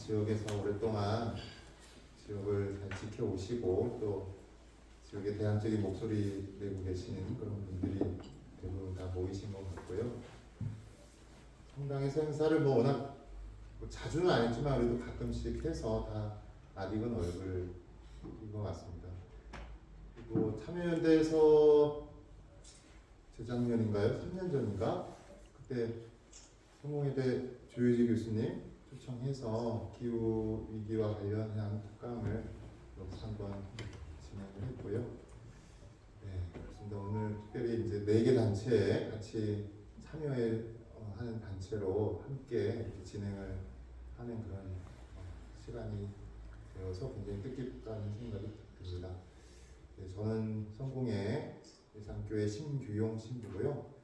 지역에서 오랫동안 지역을 잘 지켜오시고 또 지역의 대안적인 목소리 내고 계시는 그런 분들이 대부분 다 모이신 것 같고요. 성당에서 행사를 워낙 자주는 안 했지만 그래도 가끔씩 해서 다 낯익은 얼굴인 것 같습니다. 그리고 참여연대에서 재작년인가요? 3년 전인가? 그때 성공회대 조효지 교수님 초청해서 기후 위기와 관련한 특강을 여기서 한번 진행을 했고요. 네, 그렇습니다. 오늘 특별히 이제 4개 단체에 같이 참여하는 단체로 함께 진행을 하는 그런 시간이 되어서 굉장히 뜻깊다는 생각이 듭니다. 네, 저는 성공회 예산교회 심규용 신부고요.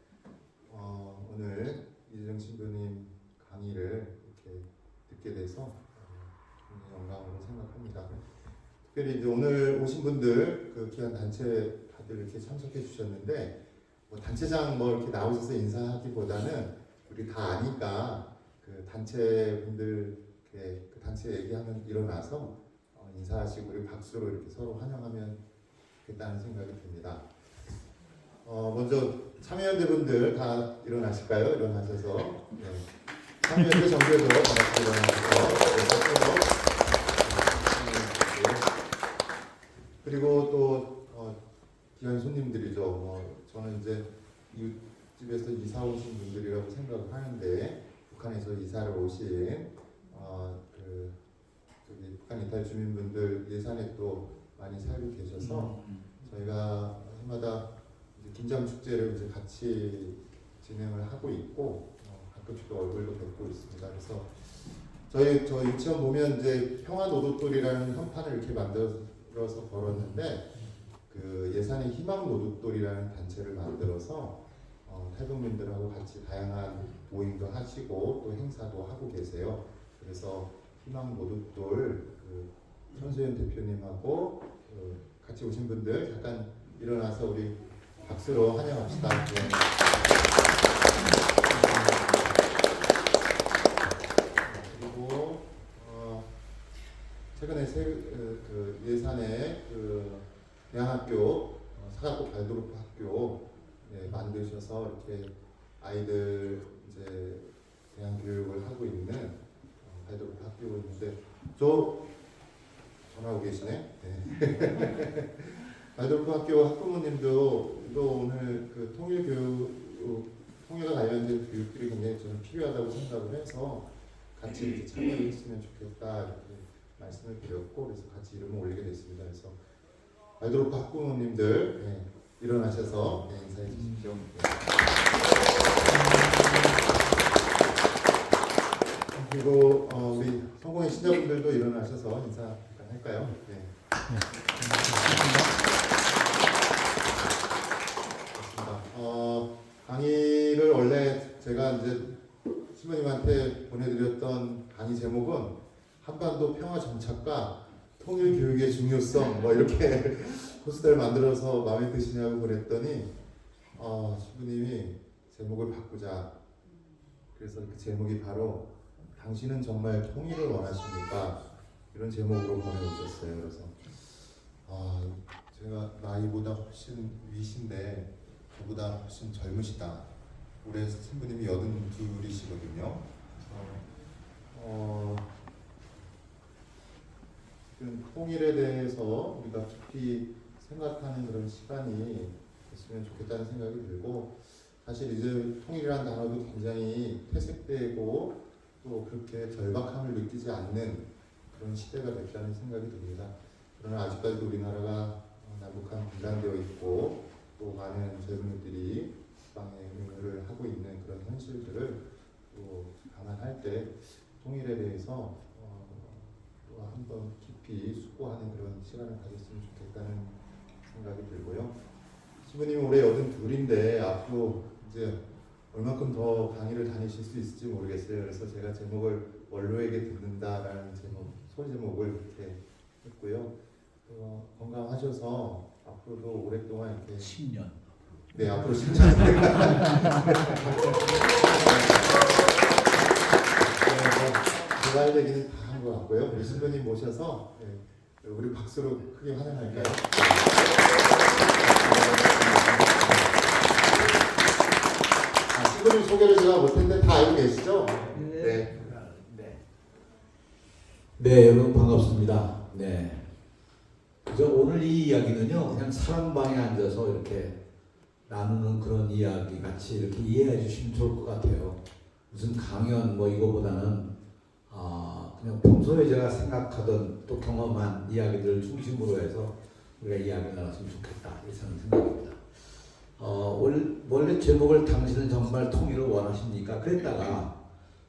오늘 이재정 신부님 강의를 이렇게 듣게 돼서 굉장히 영광으로 생각합니다. 특별히 이제 오늘 오신 분들 그 귀한 단체 다들 이렇게 참석해 주셨는데 단체장 이렇게 나오셔서 인사하기보다는 우리 다 아니까 그 단체 분들 그 단체 얘기하면 일어나서 인사하시고 우리 박수로 이렇게 서로 환영하면 좋겠다는 생각이 듭니다. 먼저 참여연대 분들 다 일어나실까요? 일어나셔서 네. 참여연대 정교도 같이 일어나셔서 그리고 또 귀한 손님들이죠. 저는 이제 이웃집에서 이사 오신 분들이라고 생각을 하는데 북한에서 이사를 오신 북한 이탈 주민분들 예산에 또 많이 살고 계셔서 저희가 해마다 김장 축제를 이제 같이 진행을 하고 있고 가끔씩 또 얼굴도 뵙고 있습니다. 그래서 저 유치원 보면 이제 평화노릇돌이라는 현판을 이렇게 만들어서 걸었는데 그 예산의 희망노릇돌이라는 단체를 만들어서 탈북민들하고 같이 다양한 모임도 하시고 또 행사도 하고 계세요. 그래서 희망노릇돌 천수연 대표님하고 같이 오신 분들 잠깐 일어나서 우리 박수로 환영합시다. 네. 그리고 최근에 예산에 대안학교 사각고 발도르프 학교 만드셔서 이렇게 아이들 이제 대안 교육을 하고 있는 발도르프 학교가 있는데 전화하고 계시네. 네. 발도르프 학교 학부모님도 오늘 그 통일과 관련된 교육들이 굉장히 저는 필요하다고 생각을 해서 같이 이렇게 참여를 했으면 좋겠다 이렇게 말씀을 드렸고 그래서 같이 이름을 올리게 됐습니다. 그래서 발도르프 학부모님들 일어나셔서 인사해 주십시오. 그리고 우리 성공의 신자분들도 일어나셔서 인사 잠깐 할까요? 네. 강의를 원래 제가 이제 신부님한테 보내드렸던 강의 제목은 한반도 평화 정착과 통일 교육의 중요성 이렇게 포스터를 만들어서 마음에 드시냐고 그랬더니 신부님이 제목을 바꾸자. 그래서 그 제목이 바로 당신은 정말 통일을 원하십니까? 이런 제목으로 보내주셨어요. 그래서 제가 나이보다 훨씬 위신데 저보다 훨씬 젊으시다. 올해 신부님이 82이시거든요. 통일에 대해서 우리가 깊이 생각하는 그런 시간이 됐으면 좋겠다는 생각이 들고 사실 이제 통일이라는 단어도 굉장히 퇴색되고 또 그렇게 절박함을 느끼지 않는 그런 시대가 됐다는 생각이 듭니다. 그러나 아직까지도 우리나라가 남북한 분단되어 있고 또 많은 젊은이들이 지방에 의무를 하고 있는 그런 현실들을 또 감안할 때 통일에 대해서 또 한번 깊이 숙고하는 그런 시간을 가졌으면 좋겠다는 생각이 들고요. 신부님이 올해 82인데 앞으로 이제 얼마큼 더 강의를 다니실 수 있을지 모르겠어요. 그래서 제가 제목을 원로에게 듣는다라는 소리 제목을 이렇게 했고요. 건강하셔서 앞으로도 오랫동안 이렇게 10년. 네, 앞으로 10년. 제가 할 얘기는 다 한 것 같고요. 우리 신부님 모셔서 우리 박수로 크게 환영할까요? 신부님 소개를 제가 못했는데 다 알고 계시죠? 네. 네, 여러분 반갑습니다. 네. 그래서 오늘 이 이야기는요, 그냥 사랑방에 앉아서 이렇게 나누는 그런 이야기 같이 이렇게 이해해 주시면 좋을 것 같아요. 무슨 강연 뭐 이거보다는 그냥 평소에 제가 생각하던 또 경험한 이야기들을 중심으로 해서 우리가 이야기 나눴으면 좋겠다 이런 생각입니다. 원래 제목을 당신은 정말 통일을 원하십니까? 그랬다가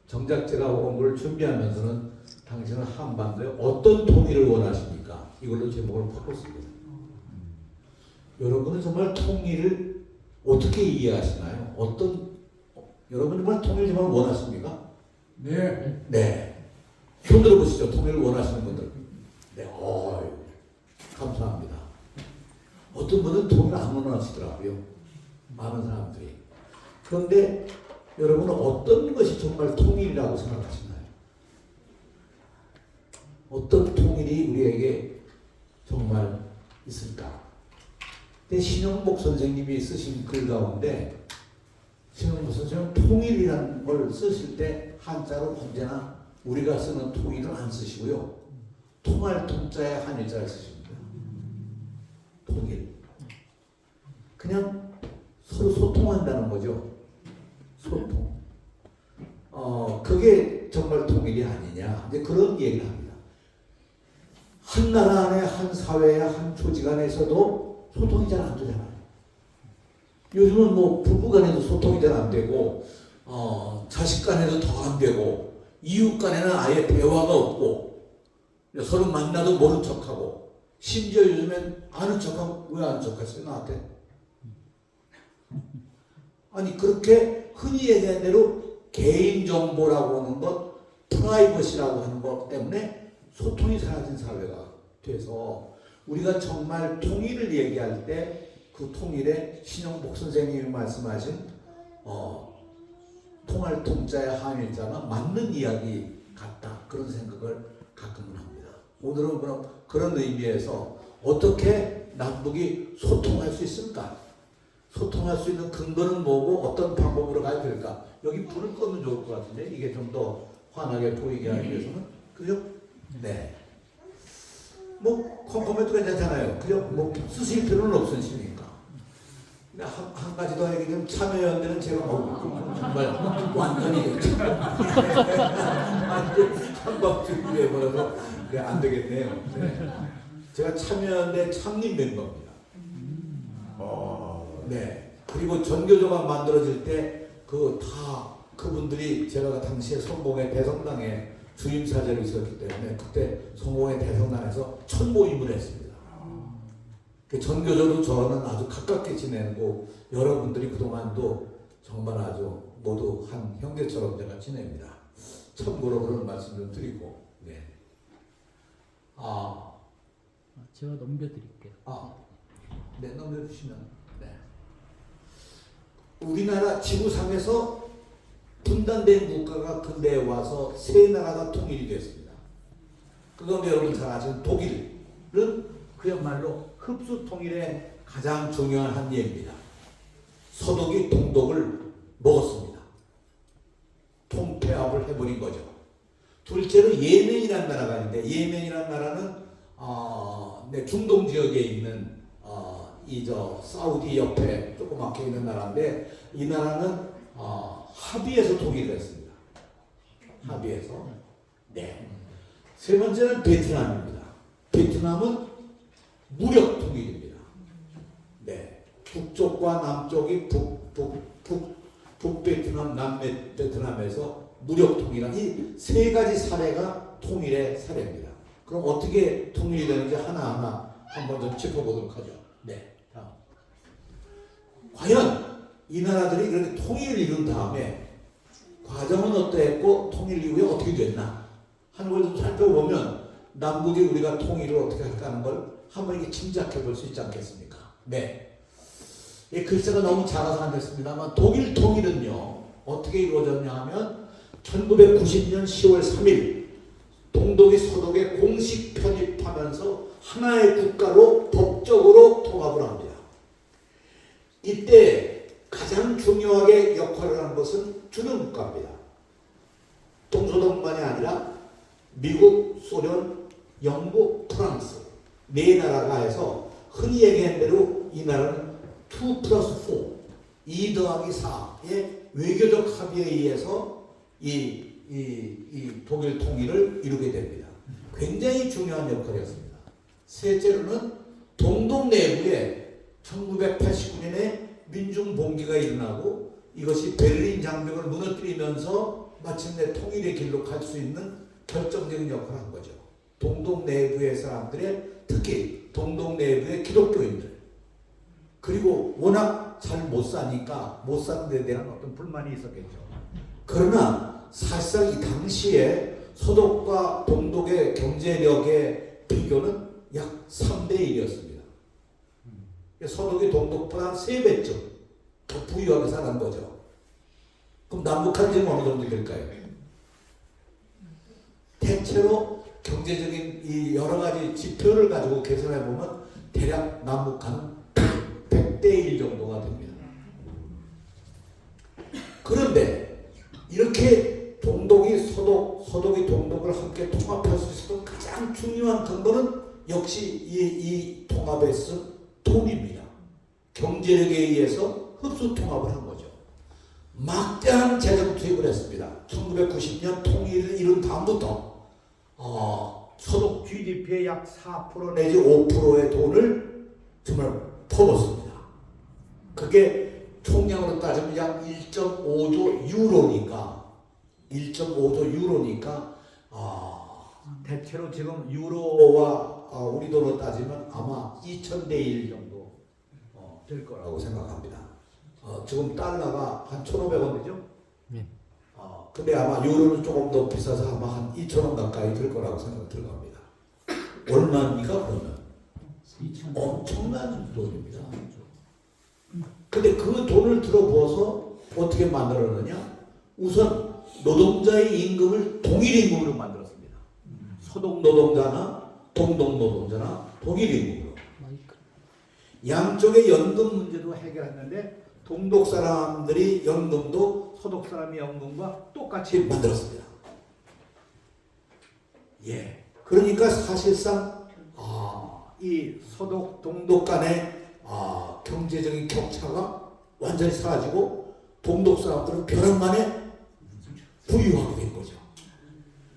정작 제가 원고를 준비하면서는 당신은 한반도에 어떤 통일을 원하십니까? 이걸로 제목을 바꿨습니다. 여러분은 정말 통일을 어떻게 이해하시나요? 여러분은 정말 통일 정말 원하십니까? 네. 네. 손 들어보시죠. 통일을 원하시는 분들. 네. 감사합니다. 어떤 분은 통일 안 원하시더라고요. 많은 사람들이. 그런데 여러분은 어떤 것이 정말 통일이라고 생각하시나요? 어떤 통일이 우리에게 정말 있을까? 근데 신영복 선생님이 쓰신 글 가운데 신영복 선생님은 통일이라는 걸 쓰실 때 한자로 언제나 우리가 쓰는 통일을 안 쓰시고요. 통할 통자에 한일자를 쓰십니다. 통일. 그냥 서로 소통한다는 거죠. 소통. 그게 정말 통일이 아니냐. 이제 그런 얘기를 합니다. 한 나라 안에, 한 사회에, 한 조직 안에서도 소통이 잘 안 되잖아요. 요즘은 뭐 부부 간에도 소통이 잘 안 되고, 자식 간에도 더 안 되고, 이웃 간에는 아예 대화가 없고, 서로 만나도 모른 척하고, 심지어 요즘엔 아는 척하고, 왜 아는 척하세요, 나한테? 아니, 그렇게 흔히 얘기하는 대로 개인정보라고 하는 것, 프라이버시라고 하는 것 때문에 소통이 사라진 사회가 돼서 우리가 정말 통일을 얘기할 때 그 통일에 신영복 선생님이 말씀하신 통할 통자의 한일자가 맞는 이야기 같다. 그런 생각을 가끔은 합니다. 오늘은 그럼 그런 의미에서 어떻게 남북이 소통할 수 있을까? 소통할 수 있는 근거는 뭐고 어떤 방법으로 가야 될까? 여기 불을 끄면 좋을 것 같은데 이게 좀 더 환하게 보이게 하기 위해서는 그죠? 네. 뭐 컴컴해도 괜찮잖아요. 그죠? 뭐 쓰실 필요는 없으시니까. 한 가지 더 얘기하면 참여연대는 제가 정말 완전히 한밤중에 버려서 안 되겠네요. 네. 제가 참여연대 창립 멤버입니다. 네. 그리고 전교조가 만들어질 때 그분들이 제가 당시에 성공회 대성당에 주임사제로 있었기 때문에 그때 성공회 대성당에서 첫 모임을 했습니다. 그 전교조도 저는 아주 가깝게 지내고 여러분들이 그동안도 정말 아주 모두 한 형제처럼 제가 지냅니다. 참고로 그런 말씀 좀 드리고 네. 제가 넘겨드릴게요. 네, 넘겨주시면 네. 우리나라 지구상에서 분단된 국가가 근대에 와서 세 나라가 통일이 됐습니다. 그건 여러분 잘 아시는 독일은 그야말로 흡수 통일의 가장 중요한 한 예입니다. 서독이 동독을 먹었습니다. 통폐합을 해버린 거죠. 둘째로 예멘이라는 나라가 있는데 예멘이라는 나라는 중동 지역에 있는 사우디 옆에 조그맣게 있는 나라인데 이 나라는 합의해서 통일을 했습니다. 합의해서. 네. 세 번째는 베트남입니다. 베트남은 무력 통일입니다. 네. 북쪽과 남쪽이 북베트남, 남베트남에서 무력 통일한 이 세 가지 사례가 통일의 사례입니다. 그럼 어떻게 통일이 되는지 하나하나 한번 좀 짚어보도록 하죠. 네. 다음. 과연 이 나라들이 그렇게 통일을 이룬 다음에 과정은 어떠했고 통일 이후에 어떻게 됐나 하는 걸 좀 살펴보면 남북이 우리가 통일을 어떻게 할까 하는 걸 한번 이렇게 짐작해 볼 수 있지 않겠습니까? 네. 이 글자가 너무 작아서 안 됐습니다만 독일 통일은요 어떻게 이루어졌냐 하면 1990년 10월 3일 동독이 서독에 공식 편입하면서 하나의 국가로 법적으로 통합을 합니다. 이때 가장 중요하게 역할을 한 것은 주는 국가입니다. 동서독만이 아니라 미국, 소련, 영국, 프랑스 네 나라가 해서 흔히 얘기한 대로 이 나라는 2+4, 2 더하기 4의 외교적 합의에 의해서 이 독일 통일을 이루게 됩니다. 굉장히 중요한 역할이었습니다. 셋째로는 동독 내부에 1989년에 민중봉기가 일어나고 이것이 베를린 장벽을 무너뜨리면서 마침내 통일의 길로 갈 수 있는 결정적인 역할을 한 거죠. 동독 내부의 사람들의, 특히 동독 내부의 기독교인들, 그리고 워낙 잘 못 사니까 못 사는 데 대한 어떤 불만이 있었겠죠. 그러나 사실상 이 당시에 서독과 동독의 경제력의 비교는 약 3대 1이었습니다. 서독이 동독보다 3배쯤 더 부유하게 살은 거죠. 그럼 남북 한쟁은 어느 정도 될까요? 대체로 경제적인 이 여러 가지 지표를 가지고 계산해 보면 대략 남북한은 100대 1 정도가 됩니다. 그런데 이렇게 동독이 서독이 동독을 함께 통합할 수 있었던 가장 중요한 근거는 역시 이 통합에 쓴 돈입니다. 경제력에 의해서 흡수 통합을 한 거죠. 막대한 재정 투입을 했습니다. 1990년 통일을 이룬 다음부터 서독 GDP의 약 4% 내지 5%의 돈을 정말 퍼붓습니다. 그게 총량으로 따지면 약 1.5조 유로니까 대체로 지금 유로와 우리 돈으로 따지면 아마 2000대 1 정도 될 거라고 생각합니다. 지금 달러가 한 1,500원 되죠? 네. 근데 아마 유로는 조금 더 비싸서 아마 한 2,000원 가까이 될 거라고 생각 들어갑니다. 얼마입니까 그러면? 엄청난 돈입니다. 근데 그 돈을 들어부어서 어떻게 만들었느냐? 우선 노동자의 임금을 동일 임금으로 만들었습니다. 서독 노동자나 동독 노동자나 동일 임금으로. 양쪽의 연금 문제도 해결했는데 동독 사람들이 연금도 서독 사람의 연금과 똑같이 만들었습니다. 예. 그러니까 사실상 이 서독 동독 간의 경제적인 격차가 완전히 사라지고 동독 사람들은 벼랑간에 부유하게 된 거죠.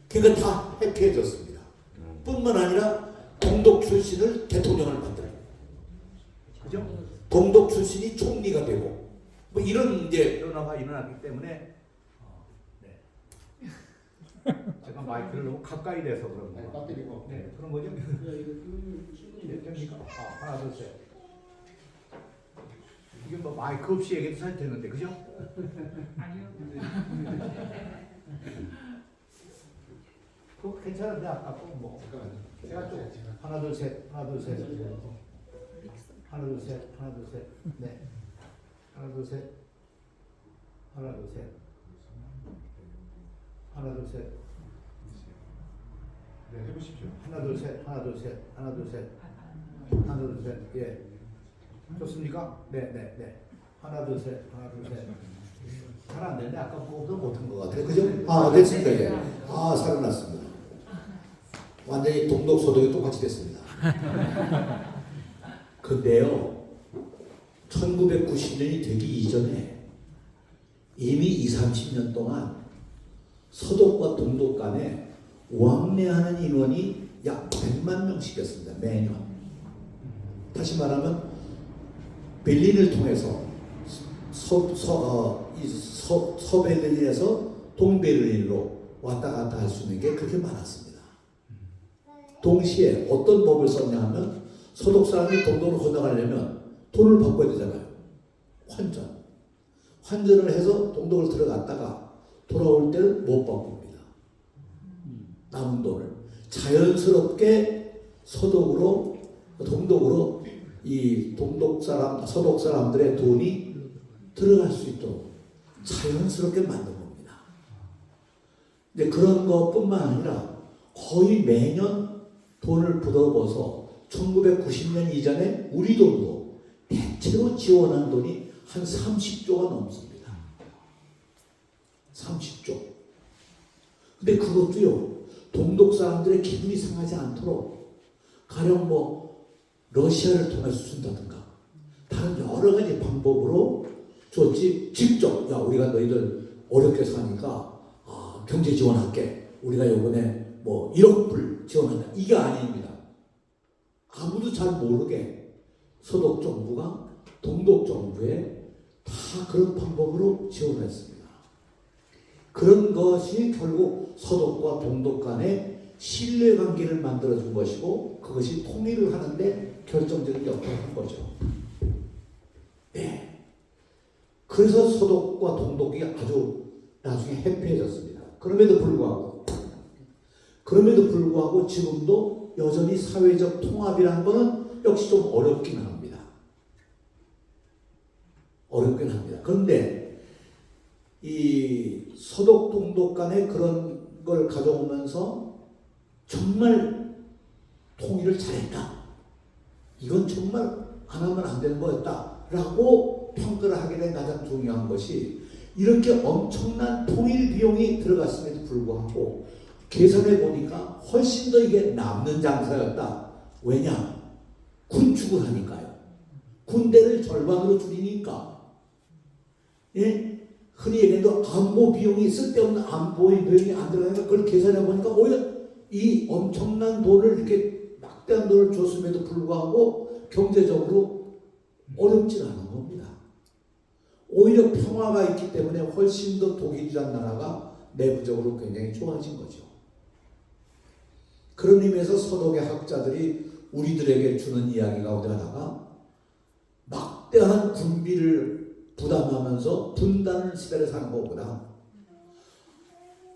그러니까 다 해피해졌습니다. 뿐만 아니라 동독 출신을 대통령을 만들어요. 그죠? 동독 출신이 총리가 되고 뭐 이런 이제 변화가 일어났기 때문에 제가 마이크를 너무 가까이 대서 그런 거. 네, 그런 거죠. 네, 됩니까? 하나 둘 셋. 이게 뭐 마이크 없이 얘기도 잘 되는데, 그죠? 아니요. 그거 괜찮은데 아까 뭐 제가 좀 하나 둘 셋, 하나 둘 셋, 하나 둘 셋, 하나 둘 셋, 네, 하나 둘 셋, 하나 둘 셋, 하나 둘 셋. 네, 해보십시오. 하나 둘 셋, 하나 둘 셋, 하나 둘 셋, 하나 둘 셋, 예. 좋습니까? 네, 네, 네. 하나 둘 셋, 하나 둘 셋. 잘 안 되는데 아까 그거보다 못한 것 같아요. 그죠? 됐습니다. 이제. 살아났습니다. 완전히 동독 서독이 똑같이 됐습니다. 근데요, 1990년이 되기 이전에 이미 20, 30년 동안 서독과 동독 간에 왕래하는 인원이 약 100만 명씩이었습니다. 매년. 다시 말하면 베를린을 통해서 서베를린에서 동베를린으로 왔다 갔다 할 수 있는 게 그렇게 많았습니다. 동시에 어떤 법을 썼냐 하면 서독 사람이 동독으로 건너가려면 돈을 바꿔야 되잖아요. 환전을 해서 동독을 들어갔다가 돌아올 때는 못 바꿉니다. 남은 돈을 자연스럽게 동독으로 이 서독 사람들의 돈이 들어갈 수 있도록 자연스럽게 만든 겁니다. 근데 그런 것뿐만 아니라 거의 매년 돈을 붓어버서 1990년 이전에 우리 돈도 대체로 지원한 돈이 한 30조가 넘습니다. 30조. 근데 그것도요, 동독 사람들의 기분이 상하지 않도록 가령 뭐 러시아를 통해서 준다든가 다른 여러 가지 방법으로 줬지, 직접 야 우리가 너희들 어렵게 사니까 경제 지원할게, 우리가 요번에 뭐 1억 불 지원한다, 이게 아닙니다. 아무도 잘 모르게 서독 정부가 동독 정부에 다 그런 방법으로 지원했습니다. 그런 것이 결국 서독과 동독 간의 신뢰관계를 만들어준 것이고 그것이 통일을 하는데 결정적인 역할을 한 거죠. 네. 그래서 서독과 동독이 아주 나중에 해피해졌습니다. 그럼에도 불구하고 지금도 여전히 사회적 통합이라는 것은 역시 좀 어렵긴 합니다. 그런데 이 서독 동독 간에 그런 걸 가져오면서 정말 통일을 잘했다, 이건 정말 안 하면 안 되는 거였다 라고 평가를 하게 된 가장 중요한 것이, 이렇게 엄청난 통일 비용이 들어갔음에도 불구하고 계산해 보니까 훨씬 더 이게 남는 장사였다. 왜냐? 군축을 하니까요. 군대를 절반으로 줄이니까. 예? 흔히 얘기해도 안보 비용이, 쓸데없는 안보 비용이 안 들어가니까 그걸 계산해 보니까 오히려 이 엄청난 돈을, 이렇게 막대한 돈을 줬음에도 불구하고 경제적으로 어렵지 않은 겁니다. 오히려 평화가 있기 때문에 훨씬 더 독일이라는 나라가 내부적으로 굉장히 좋아진 거죠. 그런 의미에서 서독의 학자들이 우리들에게 주는 이야기 가운데 하나가, 막대한 군비를 부담하면서 분단을 시대를 사는 것보다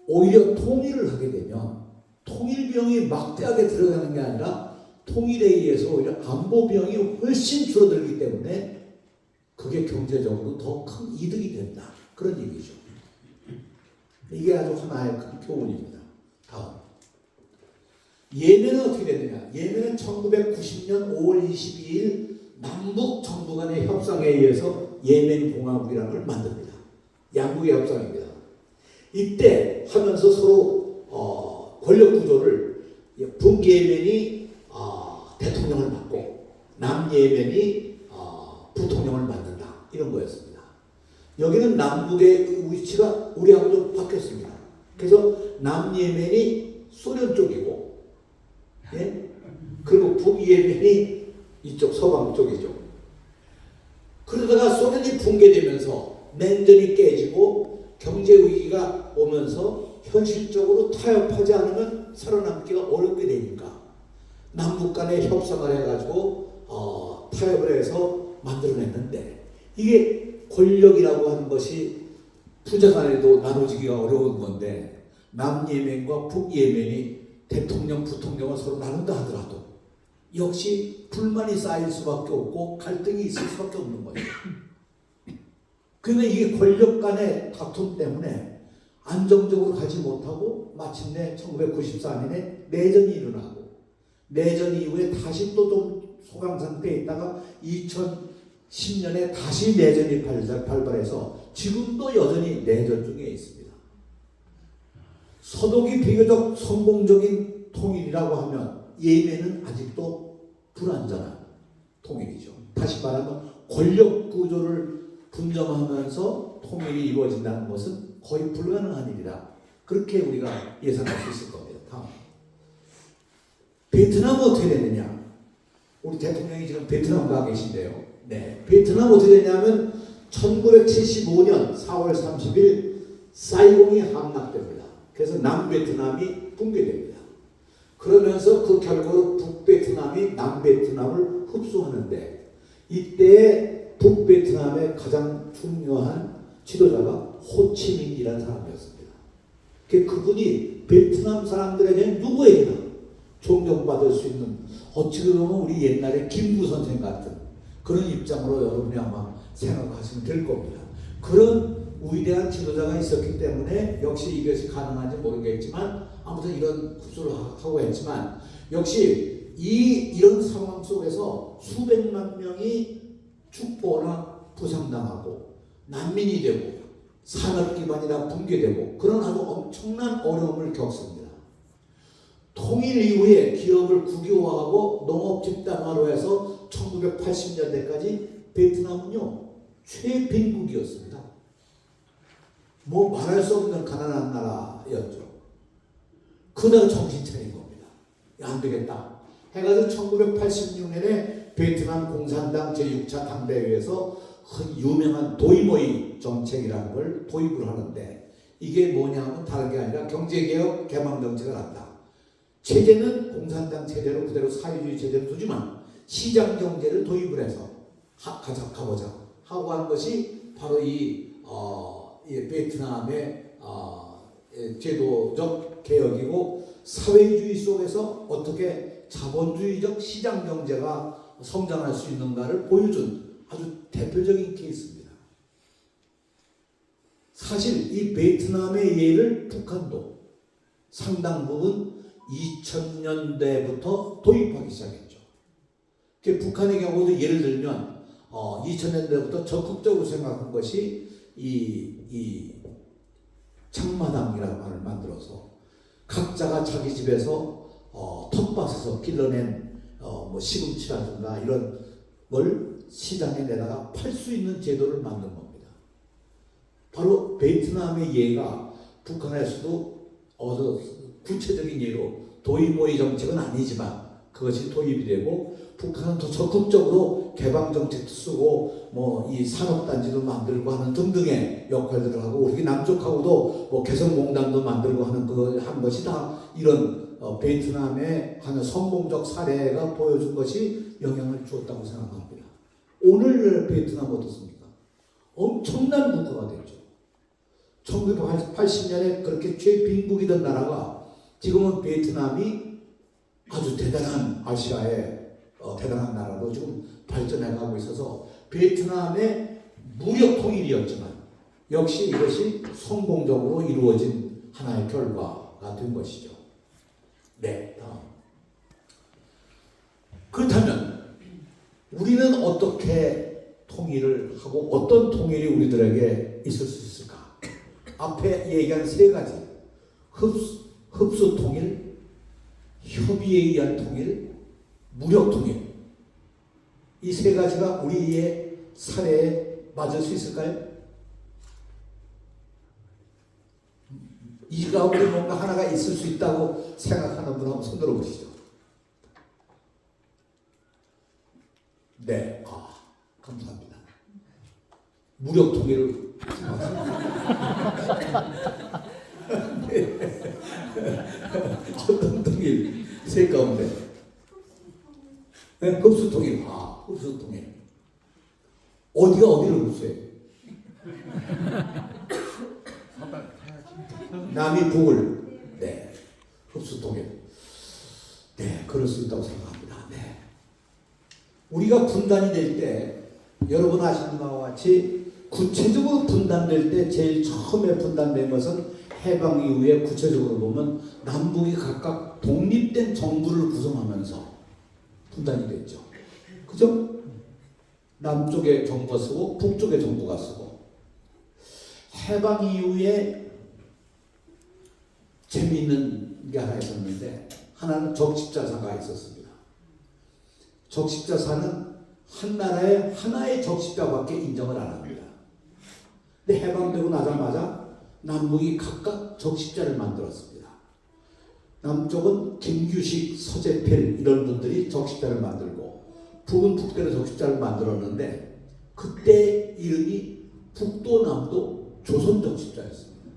오히려 통일을 하게 되면 통일 비용이 막대하게 들어가는 게 아니라 통일에 의해서 오히려 안보 비용이 훨씬 줄어들기 때문에 그게 경제적으로 더 큰 이득이 된다, 그런 얘기죠. 이게 아주 하나의 큰 교훈입니다. 다음, 예멘은 어떻게 됐느냐? 예멘은 1990년 5월 22일 남북 정부 간의 협상에 의해서 예멘 공화국이라는 걸 만듭니다. 양국의 협상입니다. 이때 하면서 서로 권력 구조를, 북예멘이 대통령을 맡고 남예멘이 부통령을 맡는다, 이런 거였습니다. 여기는 남북의 위치가 우리하고 좀 바뀌었습니다. 그래서 남예멘이 소련 쪽이고, 예? 그리고 북예멘이 이쪽 서방 쪽이죠. 그러다가 소련이 붕괴되면서 냉전이 깨지고 경제 위기가 오면서 현실적으로 타협하지 않으면 살아남기가 어렵게 되니까 남북 간에 협상을 해가지고 타협을 해서 만들어냈는데, 이게 권력이라고 하는 것이 부자 간에도 나눠지기가 어려운 건데, 남예멘과 북예멘이 대통령, 부통령을 서로 나눈다 하더라도 역시 불만이 쌓일 수밖에 없고 갈등이 있을 수밖에 없는 거죠. 그런데 이게 권력 간의 다툼 때문에 안정적으로 가지 못하고 마침내 1994년에 내전이 일어나고, 내전 이후에 다시 또 좀 소강 상태에 있다가 2010년에 다시 내전이 발발해서 지금도 여전히 내전 중에 있습니다. 서독이 비교적 성공적인 통일이라고 하면 예멘은 아직도 불완전한 통일이죠. 다시 말하면 권력 구조를 분점하면서 통일이 이루어진다는 것은 거의 불가능한 일이다, 그렇게 우리가 예상할 수 있을 겁니다. 다음, 베트남은 어떻게 됐느냐? 우리 대통령이 지금 베트남 가 계신데요. 네, 베트남 어떻게 됐냐면 1975년 4월 30일 사이공이 함락됩니다. 그래서 남베트남이 붕괴됩니다. 그러면서 그 결과로 북베트남이 남베트남을 흡수하는데, 이때 북베트남의 가장 중요한 지도자가 호치민이라는 사람이었습니다. 그분이 베트남 사람들에게는 누구에게나 존경받을 수 있는, 어찌 보면 우리 옛날에 김구 선생 같은 그런 입장으로 여러분이 아마 생각하시면 될 겁니다. 그런 위대한 지도자가 있었기 때문에 역시 이것이 가능한지 모르겠지만 아무튼 이런 흡수를 하고 했지만 역시 이런 상황 속에서 수백만 명이 죽거나 부상당하고 난민이 되고 산업 기반이 다 붕괴되고 그런 아주 엄청난 어려움을 겪습니다. 통일 이후에 기업을 국유화하고 농업 집단화로 해서 1980년대까지 베트남은요 최빈국이었습니다. 뭐 말할 수 없는 가난한 나라였죠. 그러다가 정신 차린 겁니다. 안 되겠다 해가지고 1986년에 베트남 공산당 제6차 당대회에서 유명한 도이모이 정책이라는 걸 도입을 하는데 이게 뭐냐면 다른 게 아니라 경제개혁 개방 정책을 한다. 체제는 공산당 체제로 그대로 사회주의 체제로 두지만 시장 경제를 도입을 해서 가보자 하고 한 것이 바로 이 베트남의 제도적 개혁이고 사회주의 속에서 어떻게 자본주의적 시장 경제가 성장할 수 있는가를 보여준 아주 대표적인 케이스입니다. 사실 이 베트남의 예를 북한도 상당 부분 2000년대부터 도입하기 시작했죠. 북한의 경우도 예를 들면 2000년대부터 적극적으로 생각한 것이 이 창마당이라는 말을 만들어서 각자가 자기 집에서 텃밭에서 길러낸 뭐 시금치라든가 이런 걸 시장에 내다가 팔 수 있는 제도를 만든 겁니다. 바로 베트남의 예가 북한에서도 구체적인 예로 도이모이 정책은 아니지만 그것이 도입이 되고 북한은 더 적극적으로 개방 정책도 쓰고 뭐 이 산업단지도 만들고 하는 등등의 역할들을 하고 우리 남쪽하고도 뭐 개성공단도 만들고 하는 한 것이 다 이런 베트남의 하는 성공적 사례가 보여준 것이 영향을 주었다고 생각합니다. 오늘 베트남 어떻습니까? 엄청난 국가가 됐죠. 1980년에 그렇게 최빈국이던 나라가 지금은 베트남이 아주 대단한 아시아의 대단한 나라로 지금 발전해 가고 있어서 베트남의 무력 통일이었지만 역시 이것이 성공적으로 이루어진 하나의 결과가 된 것이죠. 네, 다음. 그렇다면 우리는 어떻게 통일을 하고 어떤 통일이 우리들에게 있을 수 있을까? 앞에 얘기한 세 가지 흡수 통일, 협의에 의한 통일, 무력 통일 이 세 가지가 우리의 사례에 맞을 수 있을까요? 이 가운데 뭔가 하나가 있을 수 있다고 생각하는 분 한번 손 들어보시죠. 네, 감사합니다. 무력 통일을 어떤 통일 세 가운데 네, 흡수 통일. 흡수 통일. 어디가 어디를 흡수해? 남이 북을. 네, 흡수 통일. 네, 그럴 수 있다고 생각합니다. 네. 우리가 분단이 될 때 여러분 아시는 바와 같이 구체적으로 분단될 때 제일 처음에 분단된 것은 해방 이후에 구체적으로 보면 남북이 각각 독립된 정부를 구성하면서 분단이 됐죠. 그죠? 남쪽에 정부가 쓰고 북쪽에 정부가 쓰고 해방 이후에 재미있는 게 하나 있었는데 하나는 적십자사가 있었습니다. 적십자사는 한 나라에 하나의 적십자밖에 인정을 안 합니다. 근데 해방되고 나자마자 남북이 각각 적십자를 만들었습니다. 남쪽은 김규식, 서재필 이런 분들이 적십자를 만들고 북은 북대로 적십자를 만들었는데 그때 이름이 북도 남도 조선 적십자였습니다.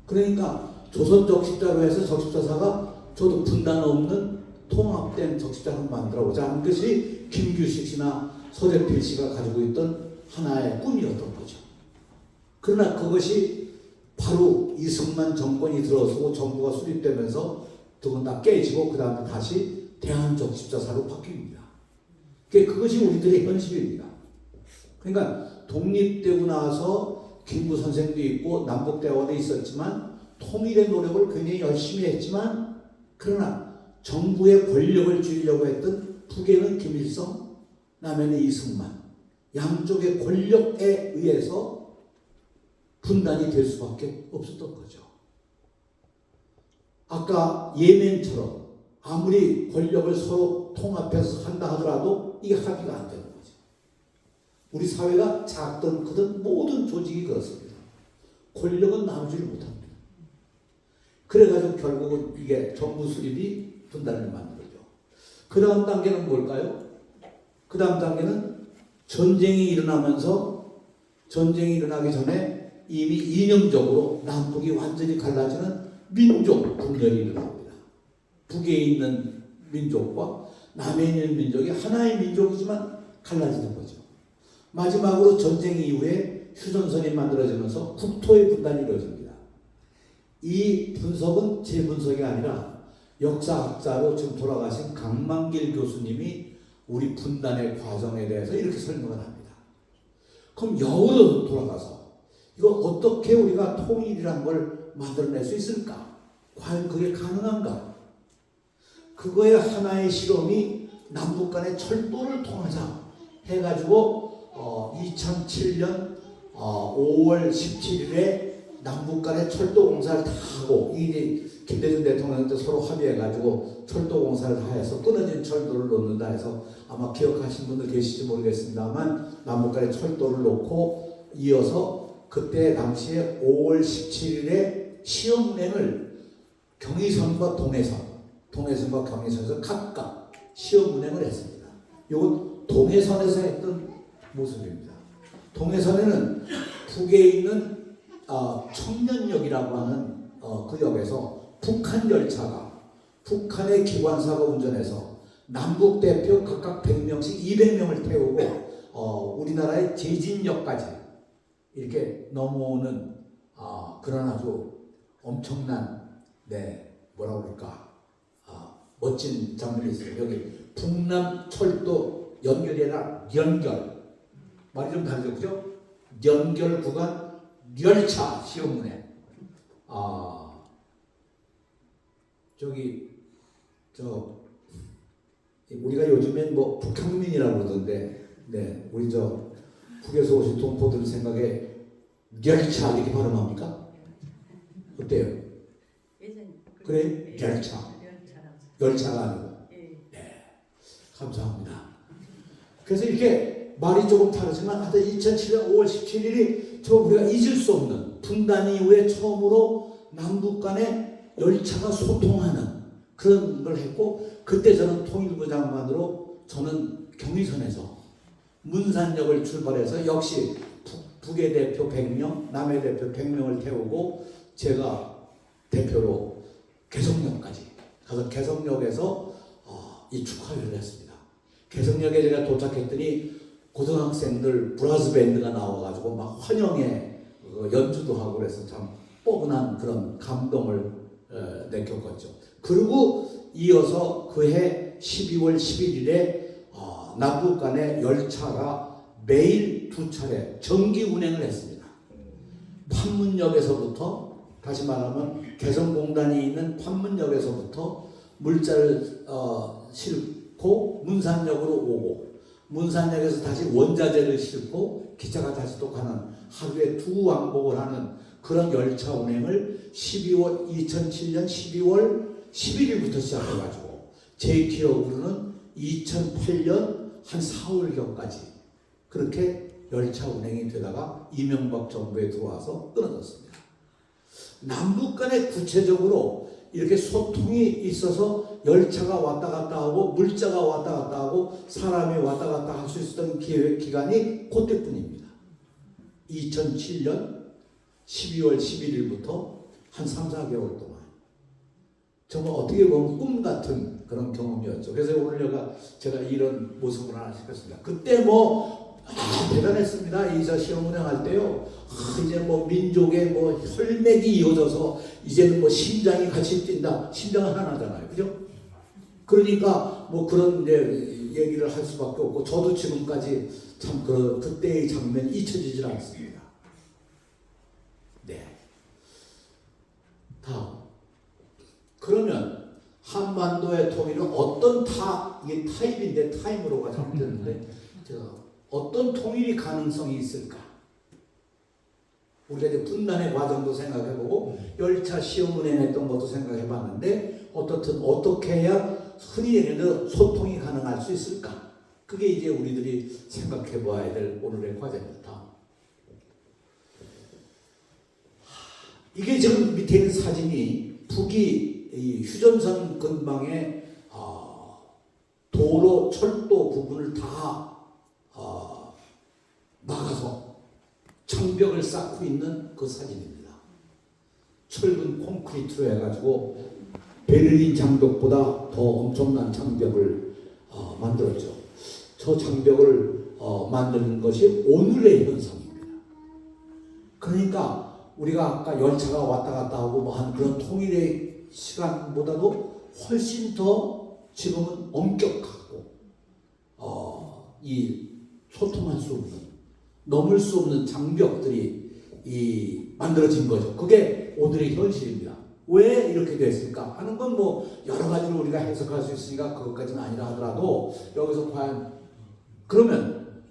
그러니까 조선 적십자로 해서 적십자사가 저도 분단 없는 통합된 적십자를 만들어보자 하는 것이 김규식 씨나 서재필 씨가 가지고 있던 하나의 꿈이었던 거죠. 그러나 그것이 바로 이승만 정권이 들어서고 정부가 수립되면서 두 번 다 깨지고 그 다음에 다시 대한적십자사로 바뀝니다. 그것이 우리들의 현실입니다. 그러니까 독립되고 나서 김구 선생도 있고 남북대화도 있었지만 통일의 노력을 굉장히 열심히 했지만 그러나 정부의 권력을 쥐려고 했던 북에는 김일성, 남에는 이승만 양쪽의 권력에 의해서 분단이 될 수밖에 없었던 거죠. 아까 예멘처럼 아무리 권력을 서로 통합해서 한다 하더라도 이게 합의가 안 되는 거죠. 우리 사회가 작든 크든 모든 조직이 그렇습니다. 권력은 나누지를 못합니다. 그래가지고 결국은 이게 정부 수립이 분단을 만들죠. 그 다음 단계는 뭘까요? 그 다음 단계는 전쟁이 일어나기 전에 이미 이념적으로 남북이 완전히 갈라지는 민족 분열이 일어납니다. 북에 있는 민족과 남에 있는 민족이 하나의 민족이지만 갈라지는 거죠. 마지막으로 전쟁 이후에 휴전선이 만들어지면서 국토의 분단이 이루어집니다. 이 분석은 제 분석이 아니라 역사학자로 지금 돌아가신 강만길 교수님이 우리 분단의 과정에 대해서 이렇게 설명을 합니다. 그럼 역으로 돌아가서 이거 어떻게 우리가 통일이란 걸 만들어낼 수 있을까? 과연 그게 가능한가? 그거의 하나의 실험이 남북 간의 철도를 통하자 해가지고 2007년 5월 17일에 남북 간의 철도 공사를 다 하고 이게 김대중 대통령한테 서로 합의해가지고 철도 공사를 다 해서 끊어진 철도를 놓는다 해서 아마 기억하시는 분들 계실지 모르겠습니다만 남북 간의 철도를 놓고 이어서 그때 당시에 5월 17일에 시험 운행을 경의선과 동해선과 경의선에서 각각 시험 운행을 했습니다. 이건 동해선에서 했던 모습입니다. 동해선에는 북에 있는 청년역이라고 하는 그 역에서 북한 열차가 북한의 기관사가 운전해서 남북 대표 각각 100명씩 200명을 태우고 우리나라의 제진역까지 이렇게 넘어오는 그런 아주 엄청난 뭐라고 그럴까 멋진 장면이 있어요. 여기 북남 철도 연결이 아니라 연결 말이 좀 다르죠, 그죠? 연결 구간 열차 시험운행. 우리가 요즘엔 뭐 북향민이라고 그러던데, 네, 우리 북에서 오신 동포들 생각에 열차 이렇게 발음합니까? 어때요? 그래? 열차가 아니고. 네, 감사합니다. 그래서 이렇게 말이 조금 다르지만 하여튼 2007년 5월 17일이 저 우리가 잊을 수 없는 분단 이후에 처음으로 남북 간에 열차가 소통하는 그런 걸 했고, 그때 저는 통일부 장관으로 저는 경의선에서 문산역을 출발해서 역시 북의 대표 100명, 남의 대표 100명을 태우고 제가 대표로 개성역까지 가서 개성역에서 이 축하회를 했습니다. 개성역에 제가 도착했더니 고등학생들 브라스 밴드가 나와가지고 막 환영회 연주도 하고 그래서 참 뻐근한 그런 감동을 느꼈겠죠. 그리고 이어서 그해 12월 11일에 남북 간의 열차가 매일 2차례 정기 운행을 했습니다. 판문역에서부터 다시 말하면 개성공단이 있는 판문역에서부터 물자를 싣고 문산역으로 오고 문산역에서 다시 원자재를 싣고 기차가 다시 또 가는 하루에 2왕복을 하는 그런 열차 운행을 2007년 12월 11일부터 시작해가지고 제 기억으로는 2008년 한 4월경까지 그렇게 열차 운행이 되다가 이명박 정부에 들어와서 끊어졌습니다. 남북 간에 구체적으로 이렇게 소통이 있어서 열차가 왔다 갔다 하고 물자가 왔다 갔다 하고 사람이 왔다 갔다 할 수 있었던 기간이 그때뿐입니다. 2007년 12월 11일부터 한 3, 4개월 동안 정말 어떻게 보면 꿈 같은 그런 경험이었죠. 그래서 오늘 제가 이런 모습을 하나 시켰습니다. 그때 대단했습니다. 이 시험 운행할 때요. 이제 민족의 혈맥이 이어져서 이제는 심장이 같이 뛴다. 심장은 하나잖아요. 그죠? 그러니까 그런 이제 얘기를 할 수밖에 없고 저도 지금까지 참 그때의 장면이 잊혀지질 않습니다. 네. 다음. 그러면 한반도의 통일은 이게 타입인데 타임으로가 잘못됐는데 제가 어떤 통일이 가능성이 있을까? 우리가 이제 분단의 과정도 생각해보고 열차 시험 운행했던 것도 생각해봤는데 어떻게 해야 흔히 얘기하는 소통이 가능할 수 있을까? 그게 이제 우리들이 생각해봐야 될 오늘의 과제입니다. 이게 지금 밑에 있는 사진이 북이 이 휴전선 근방의 도로, 철도 부분을 다 막아서 장벽을 쌓고 있는 그 사진입니다. 철근 콘크리트로 해가지고 베를린 장벽보다 더 엄청난 장벽을 만들었죠. 저 장벽을 만드는 것이 오늘의 현상입니다. 그러니까 우리가 아까 열차가 왔다 갔다 하고 뭐 한 그런 통일의 시간보다도 훨씬 더 지금은 엄격하고 이 소통할 수 없는 넘을 수 없는 장벽들이 만들어진 거죠. 그게 오늘의 현실입니다. 왜 이렇게 됐을까 하는 건 뭐 여러 가지로 우리가 해석할 수 있으니까 그것까지는 아니라 하더라도 여기서 과연 그러면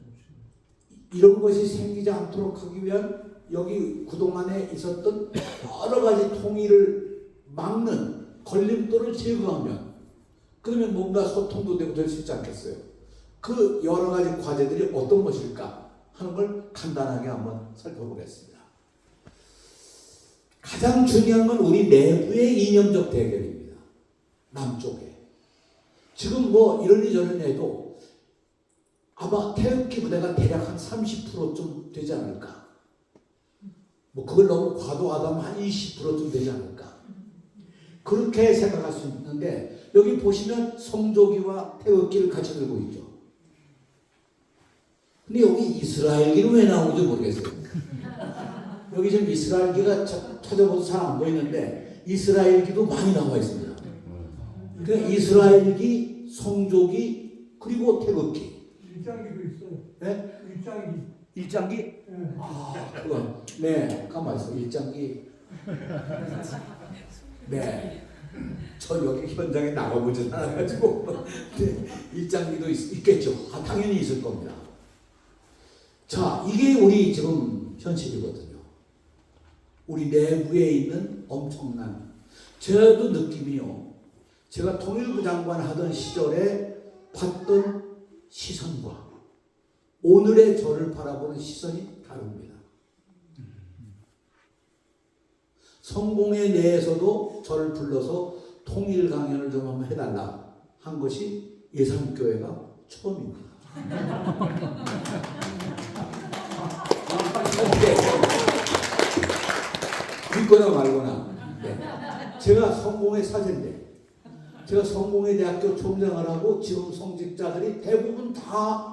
이런 것이 생기지 않도록 하기 위한 여기 그동안에 있었던 여러 가지 통일을 막는 걸림돌을 제거하면 그러면 뭔가 소통도 되고 될 수 있지 않겠어요? 그 여러 가지 과제들이 어떤 것일까 하는 걸 간단하게 한번 살펴보겠습니다. 가장 중요한 건 우리 내부의 이념적 대결입니다. 남쪽에. 지금 뭐 이러니 저러니 해도 아마 태극기 부대가 대략 한 30%좀 되지 않을까. 뭐 그걸 너무 과도하다면 한 20%좀 되지 않을까. 그렇게 생각할 수 있는데 여기 보시면 성조기와 태극기를 같이 들고 있죠. 근데 여기 이스라엘기는 왜 나오는지 모르겠어요. 여기 지금 이스라엘기가 찾아봐도 잘 안 보이는데 이스라엘기도 많이 나와 있습니다. 그러니까 이스라엘기, 성조기, 그리고 태극기. 일장기도 있어요. 네? 일장기. 일장기? 네. 그건 네, 가만 있어. 일장기. 네. 저 여기 현장에 나가보진 않아가지고 일장기도 있겠죠. 당연히 있을 겁니다. 자, 이게 우리 지금 현실이거든요. 우리 내부에 있는 엄청난 저도 느낌이요. 제가 통일부 장관 하던 시절에 봤던 시선과 오늘의 저를 바라보는 시선이 다릅니다. 성공회 내에서도 저를 불러서 통일 강연을 좀 한번 해달라 한 것이 예산교회가 처음입니다. 믿거나 말거나. 네. 제가 성공회 사제인데 제가 성공회 대학교 총장을 하고 지금 성직자들이 대부분 다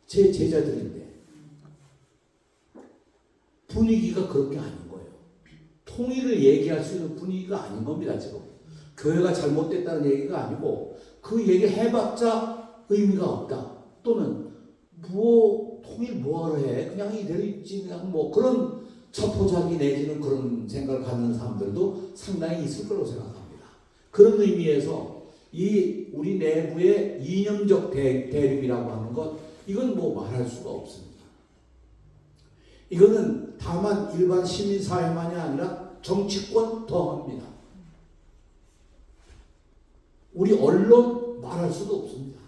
제 제자들인데 분위기가 그런 게 아닌 거예요. 통일을 얘기할 수 있는 분위기가 아닌 겁니다. 지금 교회가 잘못됐다는 얘기가 아니고 그 얘기 해봤자 의미가 없다. 또는 뭐 통일 뭐하러 해? 그냥 이대로 있지. 그냥 뭐 그런 첩보자기 내지는 그런 생각을 갖는 사람들도 상당히 있을 거라고 생각합니다. 그런 의미에서 이 우리 내부의 이념적 대립이라고 하는 것 이건 뭐 말할 수가 없습니다. 이거는 다만 일반 시민사회만이 아니라 정치권 더합니다. 우리 언론 말할 수도 없습니다.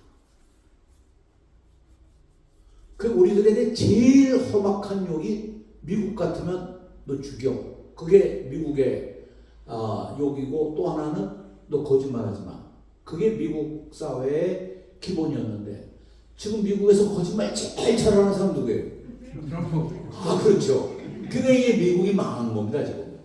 그 우리들에게 제일 험악한 욕이 미국 같으면 너 죽여. 그게 미국의 욕이고 또 하나는 너 거짓말하지 마. 그게 미국 사회의 기본이었는데 지금 미국에서 거짓말 제일 잘하는 사람 누구예요? 그렇죠. 그러니까 이게 미국이 망한 겁니다 지금.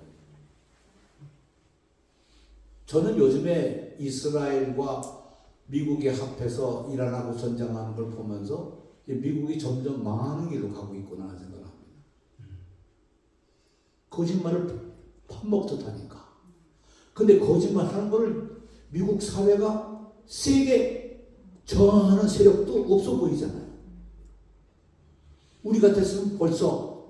저는 요즘에 이스라엘과 미국이 합해서 이란하고 전쟁하는 걸 보면서 미국이 점점 망하는 길로 가고 있구나 하는 생각을 합니다. 거짓말을 밥 먹듯 하니까. 근데 거짓말 하는 걸 미국 사회가 세게 저항하는 세력도 없어 보이잖아요. 우리 같았으면 벌써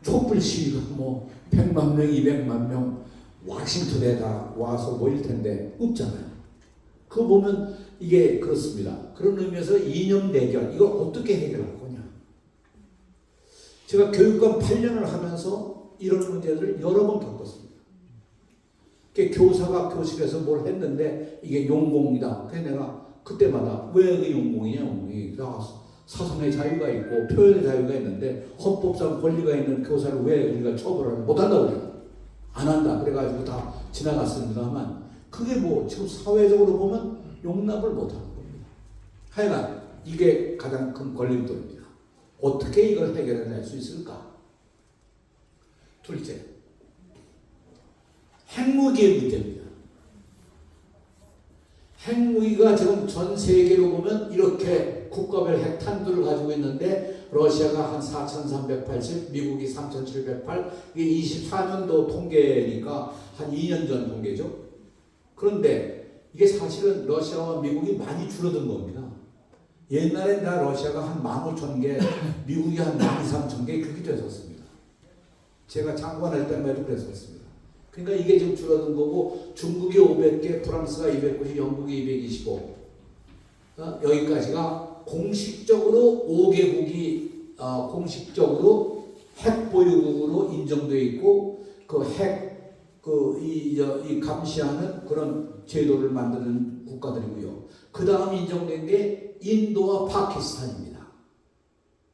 촛불 시위가 뭐 100만 명, 200만 명 워싱턴에 다 와서 모일 텐데 없잖아요. 그거 보면 이게 그렇습니다. 그런 의미에서 이념 대결 이걸 어떻게 해결할 거냐. 제가 교육관 8년을 하면서 이런 문제들을 여러 번 겪었습니다. 교사가 교실에서 뭘 했는데 이게 용공이다. 그래서 내가 그때마다 왜 그 용공이냐, 용공이. 사상의 자유가 있고 표현의 자유가 있는데 헌법상 권리가 있는 교사를 왜 우리가 처벌을 못한다고 그래요. 안 한다. 그래가지고 다 지나갔습니다만 그게 뭐 지금 사회적으로 보면 용납을 못하는 겁니다. 하여간 이게 가장 큰 걸림돌입니다. 어떻게 이걸 해결해낼 수 있을까? 둘째, 핵무기의 문제입니다. 핵무기가 지금 전 세계로 보면 이렇게 국가별 핵탄두를 가지고 있는데 러시아가 한 4,380, 미국이 3,708, 이게 24년도 통계니까 한 2년 전 통계죠. 그런데 이게 사실은 러시아와 미국이 많이 줄어든 겁니다. 옛날엔 다 러시아가 한 15,000개, 미국이 한 12,300개 그렇게 됐었습니다. 제가 장관할 때만 그랬었습니다. 그러니까 이게 지금 줄어든 거고 중국이 500개, 프랑스가 290, 영국이 225 여기까지가 공식적으로 5개국이 공식적으로 핵 보유국으로 인정되어 있고 그 핵 이 감시하는 그런 제도를 만드는 국가들이고요. 그 다음 인정된 게 인도와 파키스탄입니다.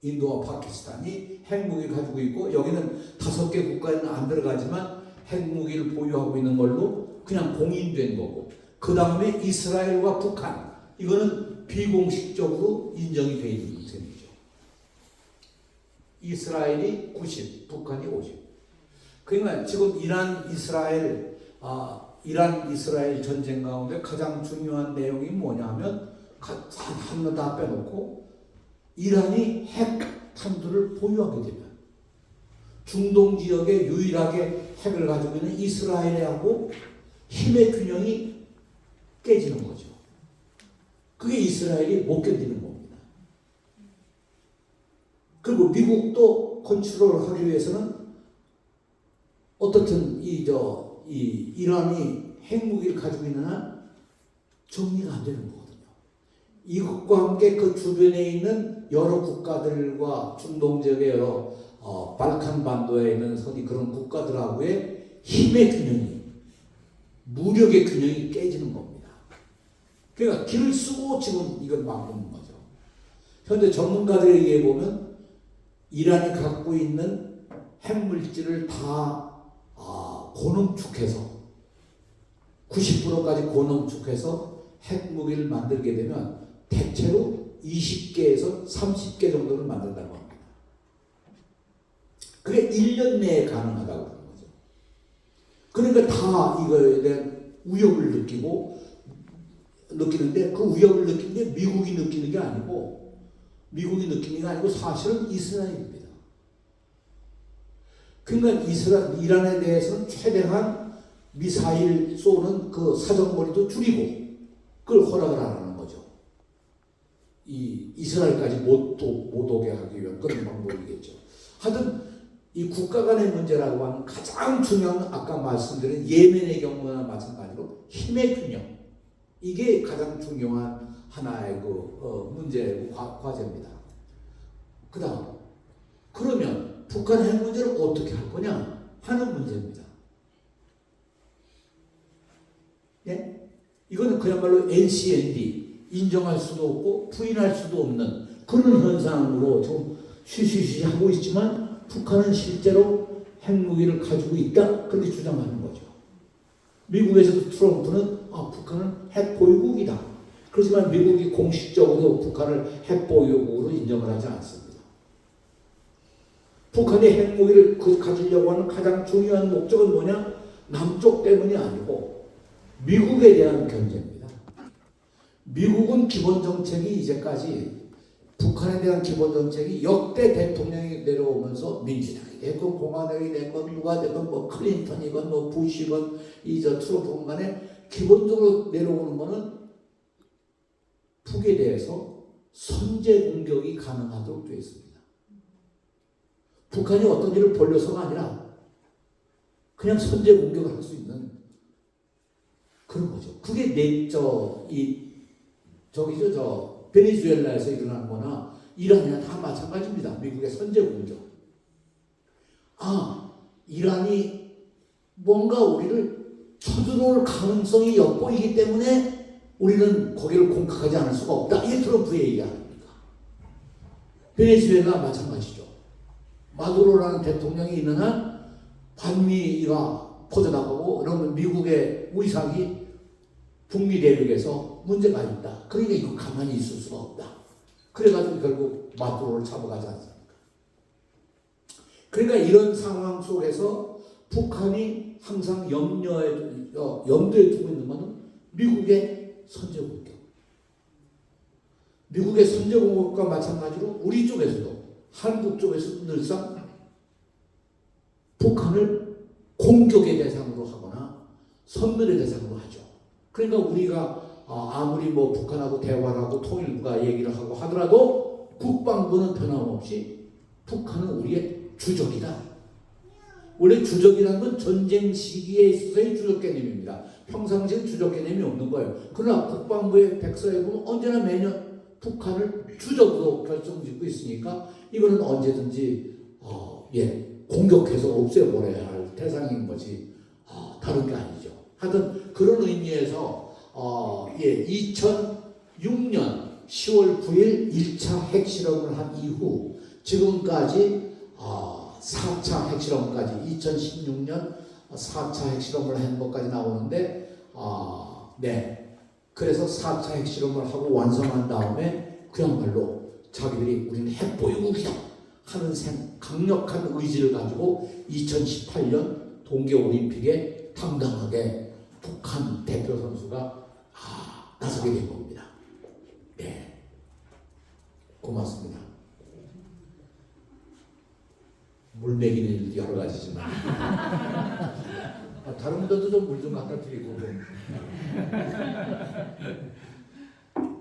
인도와 파키스탄이 핵무기를 가지고 있고 여기는 5개 국가에는 안 들어가지만 핵무기를 보유하고 있는 걸로 그냥 공인된 거고 그 다음에 이스라엘과 북한 이거는 비공식적으로 인정이 되어 있는 셈이죠. 이스라엘이 90, 북한이 50. 그러니까 지금 이란 이스라엘 전쟁 가운데 가장 중요한 내용이 뭐냐면 하나 다 빼놓고 이란이 핵 탄두를 보유하게 되면 중동 지역에 유일하게 핵을 가지고 있는 이스라엘하고 힘의 균형이 깨지는 거죠. 그게 이스라엘이 못 견디는 겁니다. 그리고 미국도 컨트롤을 하기 위해서는 어떻든 이란이 핵무기를 가지고 있는 한 정리가 안 되는 거거든요. 이것과 함께 그 주변에 있는 여러 국가들과 중동 지역의 여러 발칸 반도에 있는 그런 국가들하고의 힘의 균형이 무력의 균형이 깨지는 겁니다. 그러니까 길을 쓰고 지금 이걸 막는 거죠. 현재 전문가들의 얘기해 보면 이란이 갖고 있는 핵물질을 다 고농축해서 90%까지 고농축해서 핵무기를 만들게 되면 대체로 20개에서 30개 정도를 만든다고 합니다. 그게 1년 내에 가능하다고 하는 거죠. 그러니까 다 이거에 대한 위협을 느끼는데 그 위협을 느끼는 게 미국이 느끼는 게 아니고 사실은 이스라엘입니다. 그러니까 이란에 대해서는 최대한 미사일 쏘는 그 사정거리도 줄이고 그걸 허락을 안 하는 거죠. 이스라엘까지 못 오게 하기 위한 그런 방법이겠죠. 하여튼 이 국가 간의 문제라고 하는 가장 중요한 아까 말씀드린 예멘의 경우나 마찬가지로 힘의 균형 이게 가장 중요한 하나의 문제고 과제입니다. 그 다음 그러면 북한 핵 문제를 어떻게 할 거냐 하는 문제입니다. 예? 이거는 그야말로 NCND 인정할 수도 없고 부인할 수도 없는 그런 현상으로 좀 쉬쉬쉬 하고 있지만 북한은 실제로 핵무기를 가지고 있다 그렇게 주장하는 거죠. 미국에서도 트럼프는 북한은 핵 보유국이다. 그렇지만 미국이 공식적으로 북한을 핵 보유국으로 인정을 하지 않습니다. 북한이 핵무기를 가지려고 하는 가장 중요한 목적은 뭐냐? 남쪽 때문이 아니고 미국에 대한 견제입니다. 미국은 기본 정책이 이제까지 북한에 대한 기본 정책이 역대 대통령이 내려오면서 민주당이 됐건 공화당이 됐건 누가 됐건 뭐 클린턴이건 뭐 부시건 트럼프건 간에 기본적으로 내려오는 거는 북에 대해서 선제 공격이 가능하도록 되어 있습니다. 북한이 어떤 일을 벌려서가 아니라 그냥 선제 공격을 할 수 있는 그런 거죠. 그게 베네수엘라에서 일어난 거나 이란이나 다 마찬가지입니다. 미국의 선제 공격. 이란이 뭔가 우리를 쳐들어올 가능성이 엿보이기 때문에 우리는 거기를 공격하지 않을 수가 없다. 이게 트럼프의 얘기 아닙니까? 베네수엘라 마찬가지죠. 마두로라는 대통령이 있는 한 반미가 퍼져나가고 그러면 미국의 위상이 북미 대륙에서 문제가 있다. 그러니까 이거 가만히 있을 수가 없다. 그래가지고 결국 마두로를 잡아가지 않습니까? 그러니까 이런 상황 속에서 북한이 항상 염두에 두고 있는 것은 미국의 선제 공격. 미국의 선제 공격과 마찬가지로 우리 쪽에서도 한국 쪽에서도 늘상 북한을 공격의 대상으로 하거나 선멸의 대상으로 하죠. 그러니까 우리가 아무리 뭐 북한하고 대화를 하고 통일부가 얘기를 하고 하더라도 국방부는 변함없이 북한은 우리의 주적이다. 원래 주적이라는 건 전쟁 시기에 있어서의 주적 개념입니다. 평상시엔 주적 개념이 없는 거예요. 그러나 국방부의 백서에 보면 언제나 매년 북한을 주적으로 결정짓고 있으니까 이거는 언제든지 공격해서 없애버려야 할 대상인 거지 다른 게 아니죠. 하여튼 그런 의미에서 2006년 10월 9일 1차 핵실험을 한 이후 지금까지 4차 핵실험까지 2016년 4차 핵실험을 한 것까지 나오는데 그래서 4차 핵실험을 하고 완성한 다음에 그야말로 자기들이 우리는 핵보유국이다 하는 강력한 의지를 가지고 2018년 동계올림픽에 당당하게 북한 대표 선수가 나서게 된 겁니다. 네, 고맙습니다. 물 먹이는 일도 여러 가지지만 다른 분들도 좀 물 좀 갖다 드리고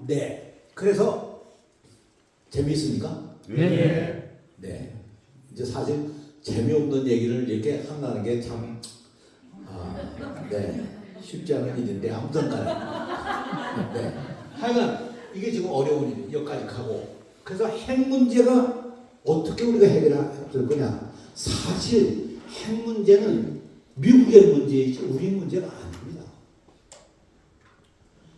네, 그래서 재미있습니까? 네. 네, 이제 사실 재미없는 얘기를 이렇게 한다는 게 참 쉽지 않은 일인데 아무튼 간에 하여간 이게 지금 어려운 일이 여기까지 가고 그래서 핵 문제가 어떻게 우리가 해결할 거냐. 사실 핵 문제는 미국의 문제이지 우리 문제가 아닙니다.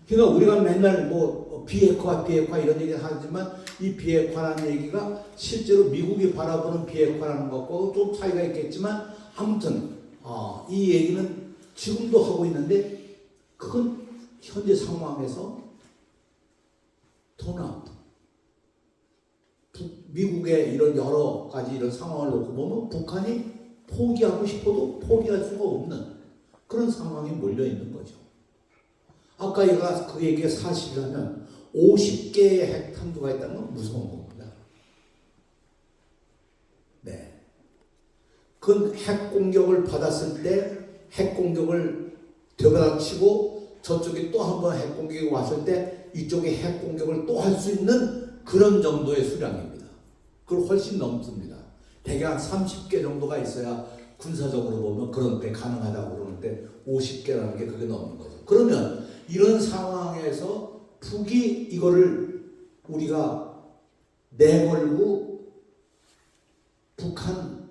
그러니까 우리가 맨날 뭐 비핵화 이런 얘기를 하지만 이 비핵화라는 얘기가 실제로 미국이 바라보는 비핵화라는 것과 좀 차이가 있겠지만 아무튼 이 얘기는 지금도 하고 있는데 그건 현재 상황에서 톤아웃. 미국의 이런 여러 가지 이런 상황을 놓고 보면 북한이 포기하고 싶어도 포기할 수가 없는 그런 상황에 몰려 있는 거죠. 아까 얘가 그 얘기가 사실이라면 50개의 핵탄두가 있다는 건 무서운 겁니다. 네. 그 핵 공격을 받았을 때 핵 공격을 되받아치고 저쪽에 또 한 번 핵 공격이 왔을 때 이쪽에 핵 공격을 또 할 수 있는 그런 정도의 수량입니다. 그걸 훨씬 넘습니다. 대개 한 30개 정도가 있어야 군사적으로 보면 그런 게 가능하다고 그러는데 50개라는 게 그게 넘는 거죠. 그러면 이런 상황에서 북이 이거를 우리가 내걸고 북한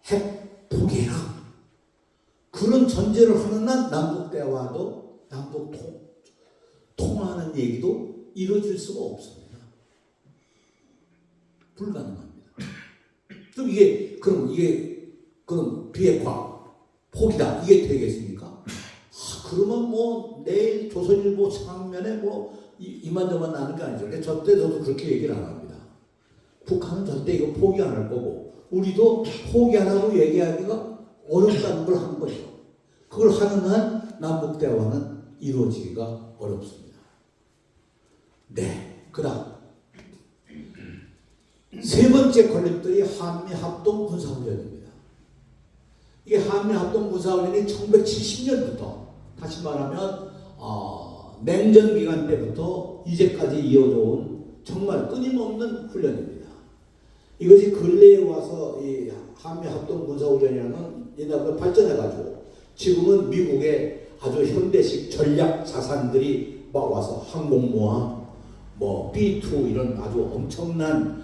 핵 포기해라. 그런 전제를 하는 한 남북 대화도 남북 통화하는 얘기도 이루어질 수가 없습니다. 불가능합니다. 그럼 그럼 비핵화 포기다 이게 되겠습니까? 그러면 뭐 내일 조선일보 장면에 뭐 이만저만 나는 게 아니죠. 저때 저도 그렇게 얘기를 안 합니다. 북한은 절대 이거 포기 안 할 거고 우리도 포기 안 하고 얘기하기가 어렵다는 걸 한 거죠. 그걸 하는 한 남북 대화는 이루어지기가 어렵습니다. 네, 그다음 세 번째 걸림돌이 한미합동 군사훈련입니다. 이게 한미합동 군사훈련이 1970년부터 다시 말하면 냉전 기간 때부터 이제까지 이어져 온 정말 끊임없는 훈련입니다. 이것이 근래에 와서 이 한미합동 군사훈련이라는 옛날보다 발전해가지고 지금은 미국의 아주 현대식 전략 자산들이 막 와서 항공모함, 뭐 B2 이런 아주 엄청난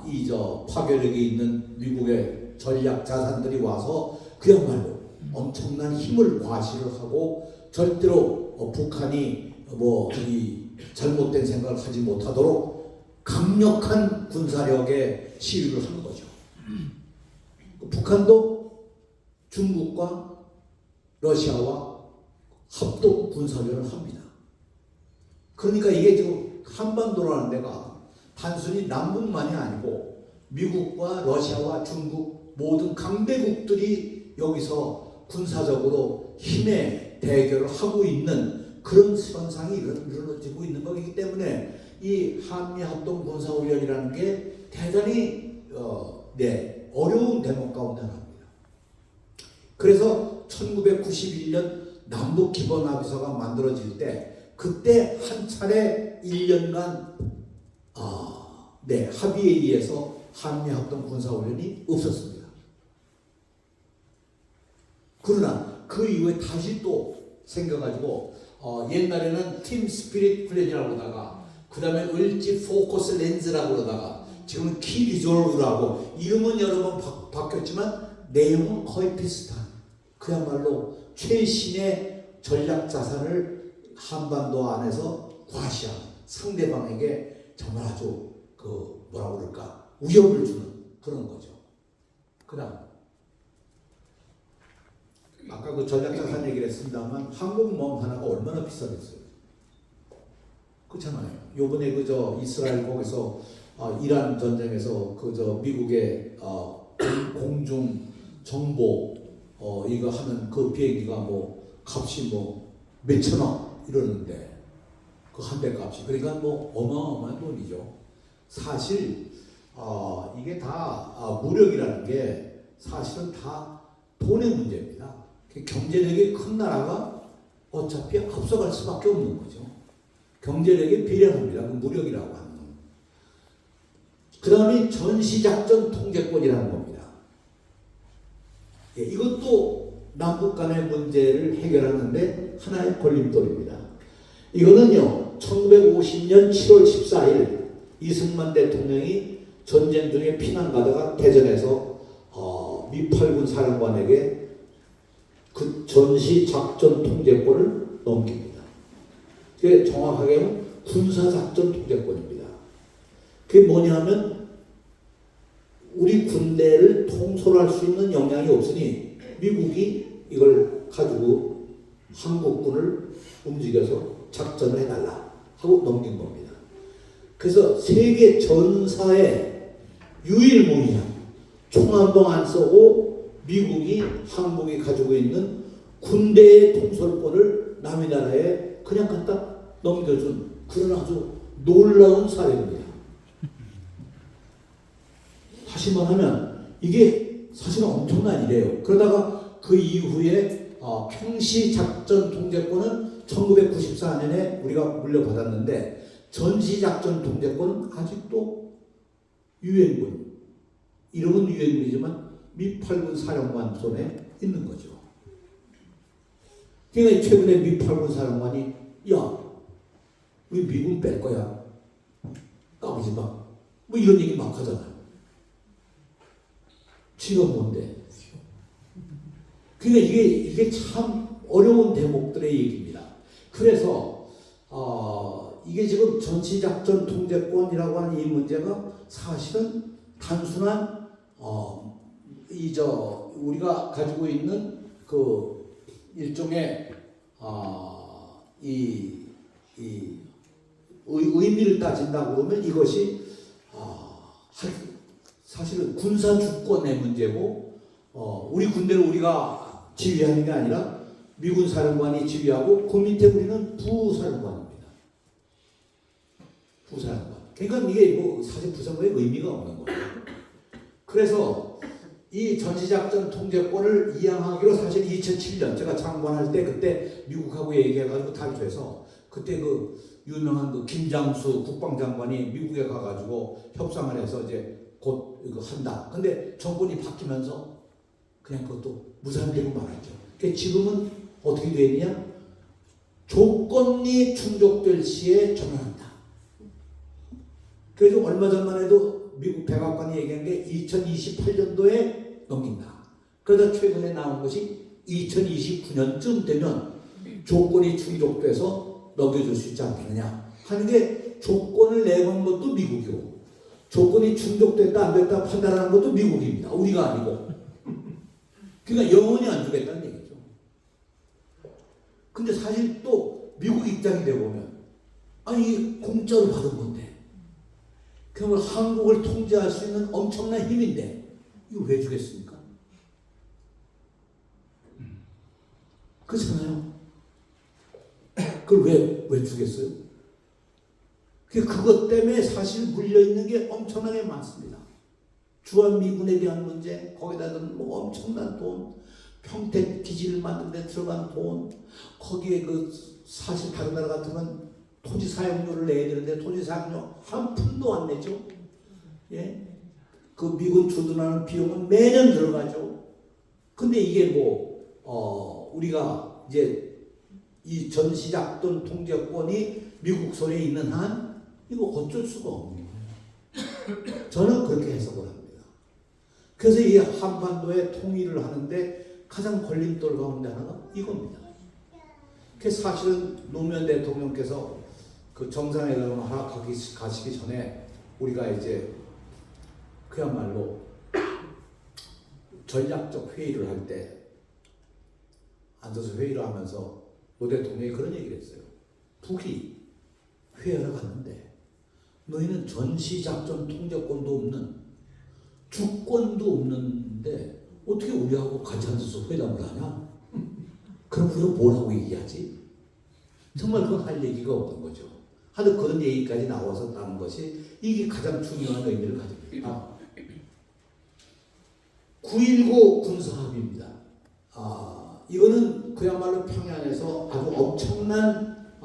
이 파괴력이 있는 미국의 전략 자산들이 와서 그야말로 엄청난 힘을 과시를 하고 절대로 북한이 뭐 이 잘못된 생각을 하지 못하도록 강력한 군사력의 시위를 한 거죠. 북한도 중국과 러시아와 합동 군사전을 합니다. 그러니까 이게 지금 한반도라는 데가 단순히 남북만이 아니고 미국과 러시아와 중국 모든 강대국들이 여기서 군사적으로 힘의 대결을 하고 있는 그런 현상이 이루어지고 있는 것이기 때문에 이 한미합동 군사훈련이라는 게 대단히 어려운 대목 가운데 하나입니다. 그래서 1991년 남북기본합의서가 만들어질 때 그때 한 차례 1년간 합의에 의해서 한미합동 군사훈련이 없었습니다. 그러나 그 이후에 다시 또 생겨가지고 옛날에는 팀 스피릿 훈련이라고 하다가 그 다음에 을지 포커스 렌즈라고 그러다가 지금은 키 리졸브라고 이름은 여러 번 바뀌었지만 내용은 거의 비슷한 그야말로 최신의 전략 자산을 한반도 안에서 과시하는 상대방에게 정말 아주 뭐라고 그럴까 위협을 주는 그런 거죠. 그 다음 아까 그 전략자산 얘기를 했습니다만 항공모함 하나가 얼마나 비싸겠어요. 그렇잖아요. 요번에 이스라엘 거기서 이란 전쟁에서 미국의 공중 정보 이거 하는 그 비행기가 뭐 값이 뭐 몇천억 이러는데 그 한 대 값이 그러니까 뭐 어마어마한 돈이죠. 사실 이게 다 무력이라는 게 사실은 다 돈의 문제입니다. 경제력이 큰 나라가 어차피 앞서갈 수밖에 없는 거죠. 경제력에 비례합니다. 그 무력이라고 하는 건. 그 다음에 전시작전 통제권이라는 겁니다. 이것도 남북 간의 문제를 해결하는데 하나의 걸림돌입니다. 이거는요, 1950년 7월 14일 이승만 대통령이 전쟁 중에 피난 가다가 대전에서 미8군 사령관에게 그 전시작전 통제권을 넘깁니다. 그게 정확하게는 군사작전 통제권입니다. 그게 뭐냐면 우리 군대를 통솔할 수 있는 역량이 없으니 미국이 이걸 가지고 한국군을 움직여서 작전을 해달라 하고 넘긴 겁니다. 그래서 세계 전사의 유일무이한 총 한 방 안 쏘고 미국이 한국이 가지고 있는 군대의 통솔권을 남의 나라에 그냥 갖다 넘겨준 그런 아주 놀라운 사례입니다. 다시 말하면 이게 사실은 엄청난 일이에요. 그러다가 그 이후에 평시작전 통제권은 1994년에 우리가 물려받았는데 전시작전 통제권은 아직도 유엔군, 이름은 유엔군이지만 미8군 사령관 손에 있는 거죠. 그러니까 최근에 미8군 사령관이 야, 우리 미군 뺄 거야. 까부지 마. 뭐 이런 얘기 막 하잖아요. 지가 뭔데? 그러니까 이게 참 어려운 대목들의 얘기입니다. 그래서 이게 지금 전시작전 통제권이라고 하는 이 문제가 사실은 단순한 우리가 가지고 있는 그 일종의 의미를 따진다고 그러면 이것이 사실은 군사 주권의 문제고 우리 군대를 우리가 지휘하는 게 아니라 미군 사령관이 지휘하고 그 밑에 우리는 부사령관입니다. 부사령관. 그러니까 이게 뭐 사실 부사령관의 의미가 없는 거예요. 그래서 이 전시작전 통제권을 이양하기로 사실 2007년 제가 장관할 때 그때 미국하고 얘기해가지고 탈퇴해서 그때 그 유명한 그 김장수 국방장관이 미국에 가가지고 협상을 해서 이제 곧 이거 한다. 근데 정권이 바뀌면서 그냥 그것도 무산되고 말았죠. 그러니까 지금은 어떻게 되느냐? 조건이 충족될 시에 전환한다. 그래서 얼마 전만 해도 미국 백악관이 얘기한 게 2028년도에 넘긴다. 그러다 최근에 나온 것이 2029년쯤 되면 조건이 충족돼서 넘겨줄 수 있지 않겠느냐 하는 게 조건을 내건 것도 미국이고 조건이 충족됐다 안 됐다 판단하는 것도 미국입니다. 우리가 아니고. 그러니까 영원히 안 주겠다는 얘기죠. 근데 사실 또 미국 입장이 되보면 아니 공짜로 받은 건데 그러면 한국을 통제할 수 있는 엄청난 힘인데 이거 왜 주겠습니까? 그렇잖아요. 그걸 왜 주겠어요? 그것 때문에 사실 물려있는 게 엄청나게 많습니다. 주한미군에 대한 문제, 거기다 뭐 엄청난 돈, 평택 기지를 만드는 데 들어간 돈, 거기에 그 사실 다른 나라 같으면 토지 사용료를 내야 되는데 토지 사용료 한 푼도 안 내죠. 예? 그 미군 주둔하는 비용은 매년 들어가죠. 근데 이게 우리가 이제 이 전시작전 통제권이 미국 손에 있는 한 이거 어쩔 수가 없는 거예요. 저는 그렇게 해석을 합니다. 그래서 이 한반도의 통일을 하는데 가장 걸림돌 가운데 하나가 이겁니다. 그 사실은 노무현 대통령께서 그 정상회담을 하러 가시기 전에 우리가 이제 그야말로 전략적 회의를 할 때 앉아서 회의를 하면서 노 대통령이 그런 얘기를 했어요. 북이 회의하러 갔는데 너희는 전시작전 통제권도 없는 주권도 없는데 어떻게 우리하고 같이 앉아서 회담을 하냐? 그럼 우리가 뭐라고 얘기하지? 정말 그건 할 얘기가 없는 거죠. 하여튼 그런 얘기까지 나와서 나는 것이 이게 가장 중요한 의미를 가집니다. 9.19 군사합의입니다. 이거는 그야말로 평양에서 아주 엄청난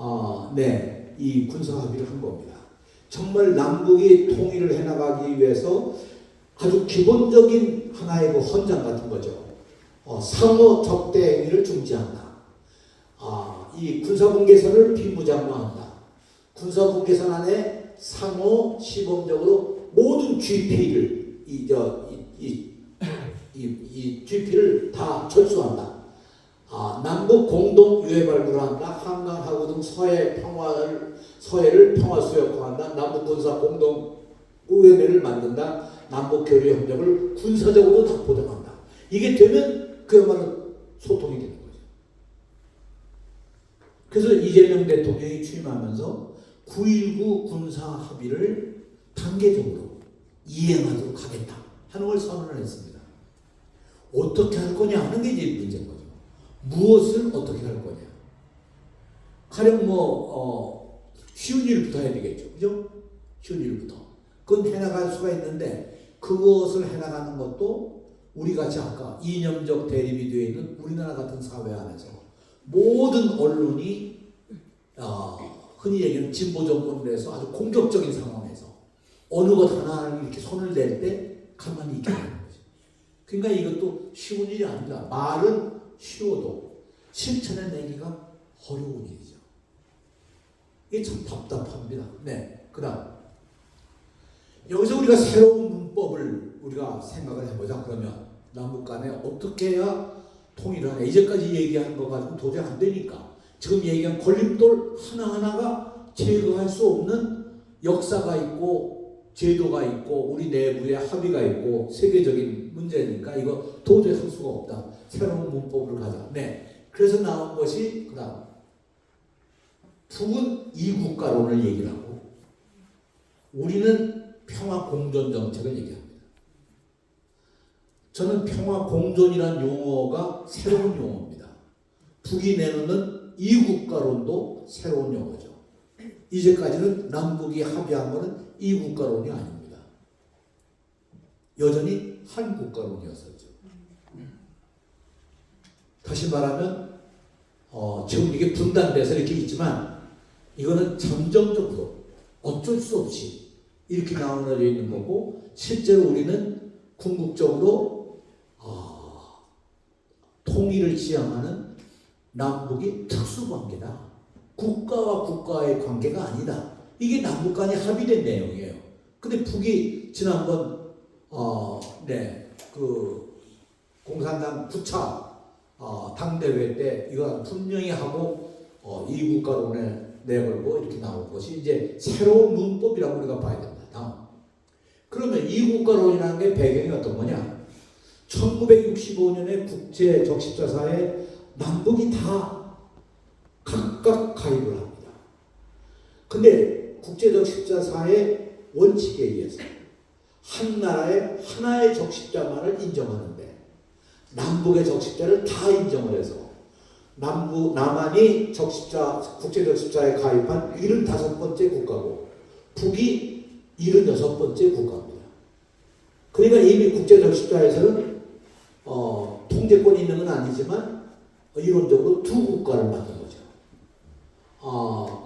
이 군사합의를 한 겁니다. 정말 남북이 통일을 해나가기 위해서 아주 기본적인 하나의 그 헌장 같은 거죠. 상호 적대 행위를 중지한다. 이 군사분계선을 비무장화한다. 군사분계선 안에 상호 시범적으로 모든 GP를 이 GP를 다 철수한다. 남북 공동 유해 발굴을 한다. 한강하고 등 서해를 평화 수역화한다. 남북 군사 공동 의회를 만든다. 남북 교류 협력을 군사적으로 다 보장한다. 이게 되면 그야말로 소통이 되는 거죠. 그래서 이재명 대통령이 취임하면서 9.19 군사 합의를 단계적으로 이행하도록 하겠다 하는 걸 선언을 했습니다. 어떻게 할 거냐 하는 게 이제 문제인 거죠. 무엇을 어떻게 할 거냐. 가령 쉬운 일부터 해야 되겠죠. 그죠? 쉬운 일부터. 그건 해나갈 수가 있는데 그것을 해나가는 것도 우리 같이 아까 이념적 대립이 되어 있는 우리나라 같은 사회 안에서 모든 언론이 흔히 얘기하는 진보 정권에서 아주 공격적인 상황에서 어느 것 하나 이렇게 손을 댈 때 가만히 있게 되는 거죠. 그러니까 이것도 쉬운 일이 아닙니다. 말은 쉬워도 실천해 내기가 어려운 일이죠. 이게 참 답답합니다. 네, 그다음 여기서 우리가 새로운 문법을 우리가 생각을 해보자. 그러면 남북 간에 어떻게 해야 통일을 하냐. 이제까지 얘기한 거 가지고 도저히 안 되니까 지금 얘기한 걸림돌 하나하나가 제거할 수 없는 역사가 있고 제도가 있고 우리 내부에 합의가 있고 세계적인 문제니까 이거 도저히 할 수가 없다. 새로운 문법을 가자. 네. 그래서 나온 것이 그다음 북은 이국가론을 얘기를 하고 우리는 평화 공존 정책을 얘기합니다. 저는 평화 공존이라는 용어가 새로운 용어입니다. 북이 내놓는 이국가론도 새로운 용어죠. 이제까지는 남북이 합의한 것은 이국가론이 아닙니다. 여전히 한국가론이었었죠. 다시 말하면 지금 이게 분단돼서 이렇게 있지만 이거는 잠정적으로 어쩔 수 없이 이렇게 나눠져 있는 거고 실제로 우리는 궁극적으로 통일을 지향하는 남북이 특수관계다. 국가와 국가의 관계가 아니다. 이게 남북 간에 합의된 내용이에요. 근데 북이 지난번 그 공산당 9차 당대회 때 이거 분명히 하고 이국가론에 내걸고 이렇게 나온 것이 이제 새로운 문법이라고 우리가 봐야 된다. 다음. 그러면 이국가론이라는 게 배경이 어떤 거냐? 1965년에 국제 적십자사에 남북이 다 각각 가입을 합니다. 근데 국제 적십자사의 원칙에 의해서 한 나라의 하나의 적십자만을 인정하는데 남북의 적십자를 다 인정을 해서 남한이 국제 적십자에 가입한 75번째 국가고 북이 76번째 국가입니다. 그러니까 이미 국제 적십자에서는 통제권이 있는 건 아니지만 이론적으로 두 국가를 만든 거죠.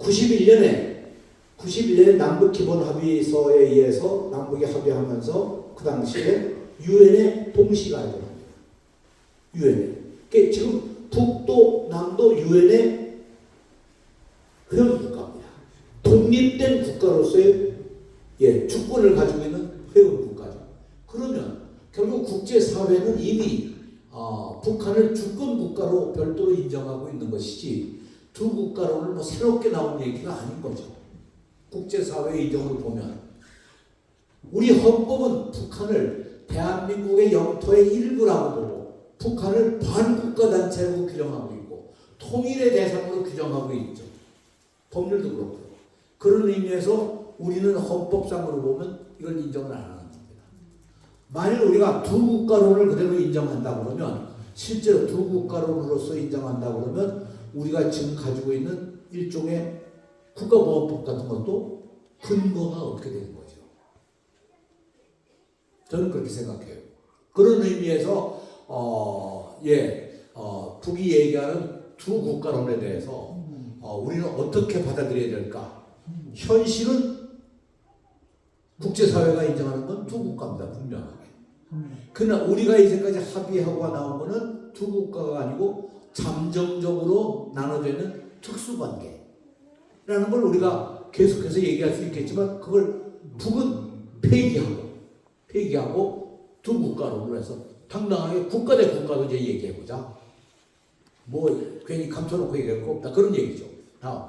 91년에 남북 기본 합의서에 의해서 남북이 합의하면서 그 당시에 유엔에 동시 가입을 합니다. 유엔에. 그러니까 지금 북도 남도 유엔의 회원 국가입니다. 독립된 국가로서의 주권을 가지고 있는 회원 국가죠. 그러면 결국 국제사회는 이미 북한을 주권 국가로 별도로 인정하고 있는 것이지 두 국가론을 뭐 새롭게 나온 얘기가 아닌 거죠. 국제사회의 이정을 보면 우리 헌법은 북한을 대한민국의 영토의 일부라고 보고 북한을 반국가단체로 규정하고 있고 통일의 대상으로 규정하고 있죠. 법률도 그렇고 그런 의미에서 우리는 헌법상으로 보면 이걸 인정을 안 하는 겁니다. 만일 우리가 두 국가론을 그대로 인정한다 그러면 실제로 두 국가론으로서 인정한다 그러면 우리가 지금 가지고 있는 일종의 국가보안법 같은 것도 근거가 없게 되는 거죠. 저는 그렇게 생각해요. 그런 의미에서 북이 얘기하는 두 국가론에 대해서 우리는 어떻게 받아들여야 될까? 현실은 국제사회가 인정하는 건 두 국가입니다. 분명하게. 그러나 우리가 이제까지 합의하고 나온 거는 두 국가가 아니고 잠정적으로 나눠져 있는 특수관계라는 걸 우리가 계속해서 얘기할 수 있겠지만 그걸 북은 폐기하고 두 국가로 해서 당당하게 국가 대 국가도 이제 얘기해보자. 뭐 괜히 감춰놓고 얘기할 거 없다. 그런 얘기죠. 다음.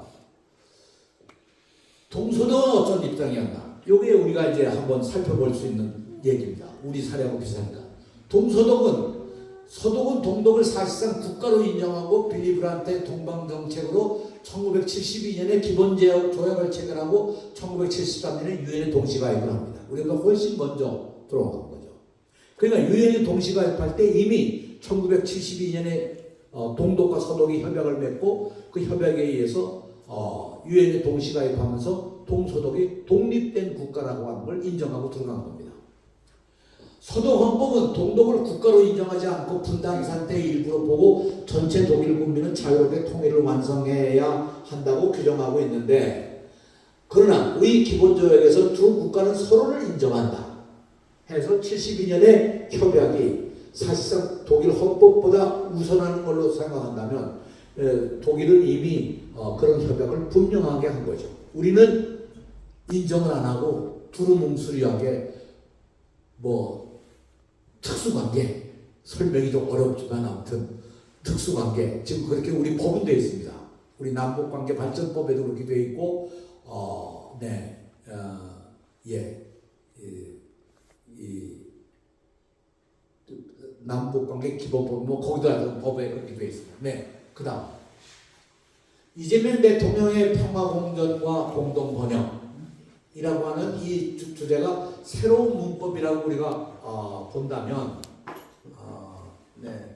동서동은 어떤 입장이었나? 요게 우리가 이제 한번 살펴볼 수 있는 얘기입니다. 우리 사례하고 비슷합니다. 서독은 동독을 사실상 국가로 인정하고 빌리 브란트의 동방정책으로 1972년에 기본조약을 체결하고 1973년에 유엔에 동시가입을 합니다. 우리가 훨씬 먼저 들어간 거죠. 그러니까 유엔에 동시가입할 때 이미 1972년에 동독과 서독이 협약을 맺고 그 협약에 의해서 유엔에 동시가입하면서 동서독이 독립된 국가라고 하는 걸 인정하고 들어간 겁니다. 서독 헌법은 동독을 국가로 인정하지 않고 분단 상태의 일부로 보고 전체 독일 국민은 자유롭게 통일을 완성해야 한다고 규정하고 있는데 그러나 우리 기본조약에서 두 국가는 서로를 인정한다 해서 72년에 협약이 사실상 독일 헌법보다 우선하는 걸로 생각한다면 독일은 이미 그런 협약을 분명하게 한 거죠. 우리는 인정을 안 하고 두루뭉술하게 특수관계 설명이 좀 어렵지만 아무튼 특수관계 지금 그렇게 우리 법은 되어 있습니다. 우리 남북관계 발전법에도 그렇게 되어 있고 남북관계 기본법 거기다 법에 그렇게 되어 있습니다. 그다음 이재명 대통령의 평화공전과 공동번영이라고 하는 이 주제가 새로운 문법이라고 우리가 본다면 미안합니다.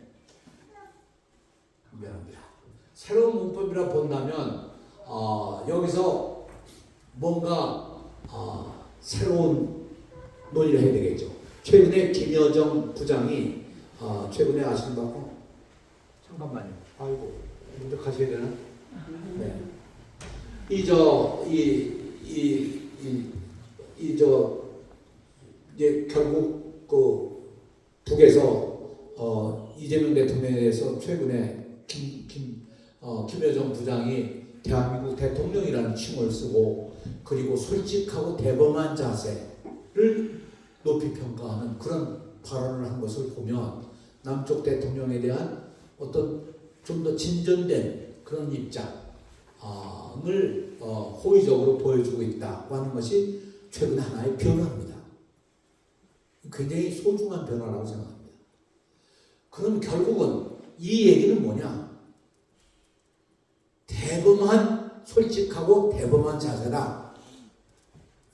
새로운 문법이라 본다면 여기서 뭔가 새로운 논의를 해야 되겠죠. 최근에 김여정 부장이 최근에 아시는 거 잠깐만요. 아이고 먼저 가셔야 되나? 이제 결국 그 북에서 이재명 대통령에 대해서 최근에 김여정 부장이 대한민국 대통령이라는 칭을 쓰고 그리고 솔직하고 대범한 자세를 높이 평가하는 그런 발언을 한 것을 보면 남쪽 대통령에 대한 어떤 좀 더 진전된 그런 입장을 호의적으로 보여주고 있다고 하는 것이 최근 하나의 변화입니다. 굉장히 소중한 변화라고 생각합니다. 그럼 결국은 이 얘기는 뭐냐? 대범한, 솔직하고 대범한 자세다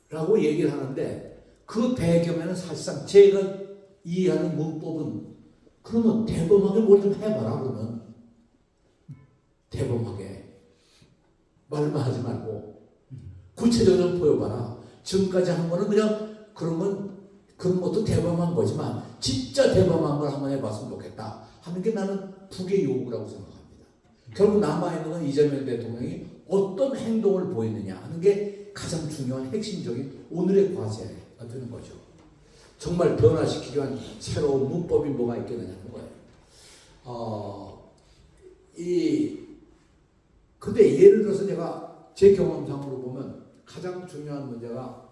라고 얘기를 하는데 그 배경에는 사실상 제가 이해하는 문법은 그러면 대범하게 뭘 좀 해봐라 그러면 대범하게 말만 하지 말고 구체적으로 보여봐라. 지금까지 한 거는 그냥 그런 것도 대범한 거지만 진짜 대범한 걸 한번 해봤으면 좋겠다 하는 게 나는 북의 요구라고 생각합니다. 결국 남아있는 건 이재명 대통령이 어떤 행동을 보이느냐 하는 게 가장 중요한 핵심적인 오늘의 과제가 되는 거죠. 정말 변화시키기 위한 새로운 문법이 뭐가 있겠느냐는 거예요. 근데 예를 들어서 제가 제 경험상으로 보면 가장 중요한 문제가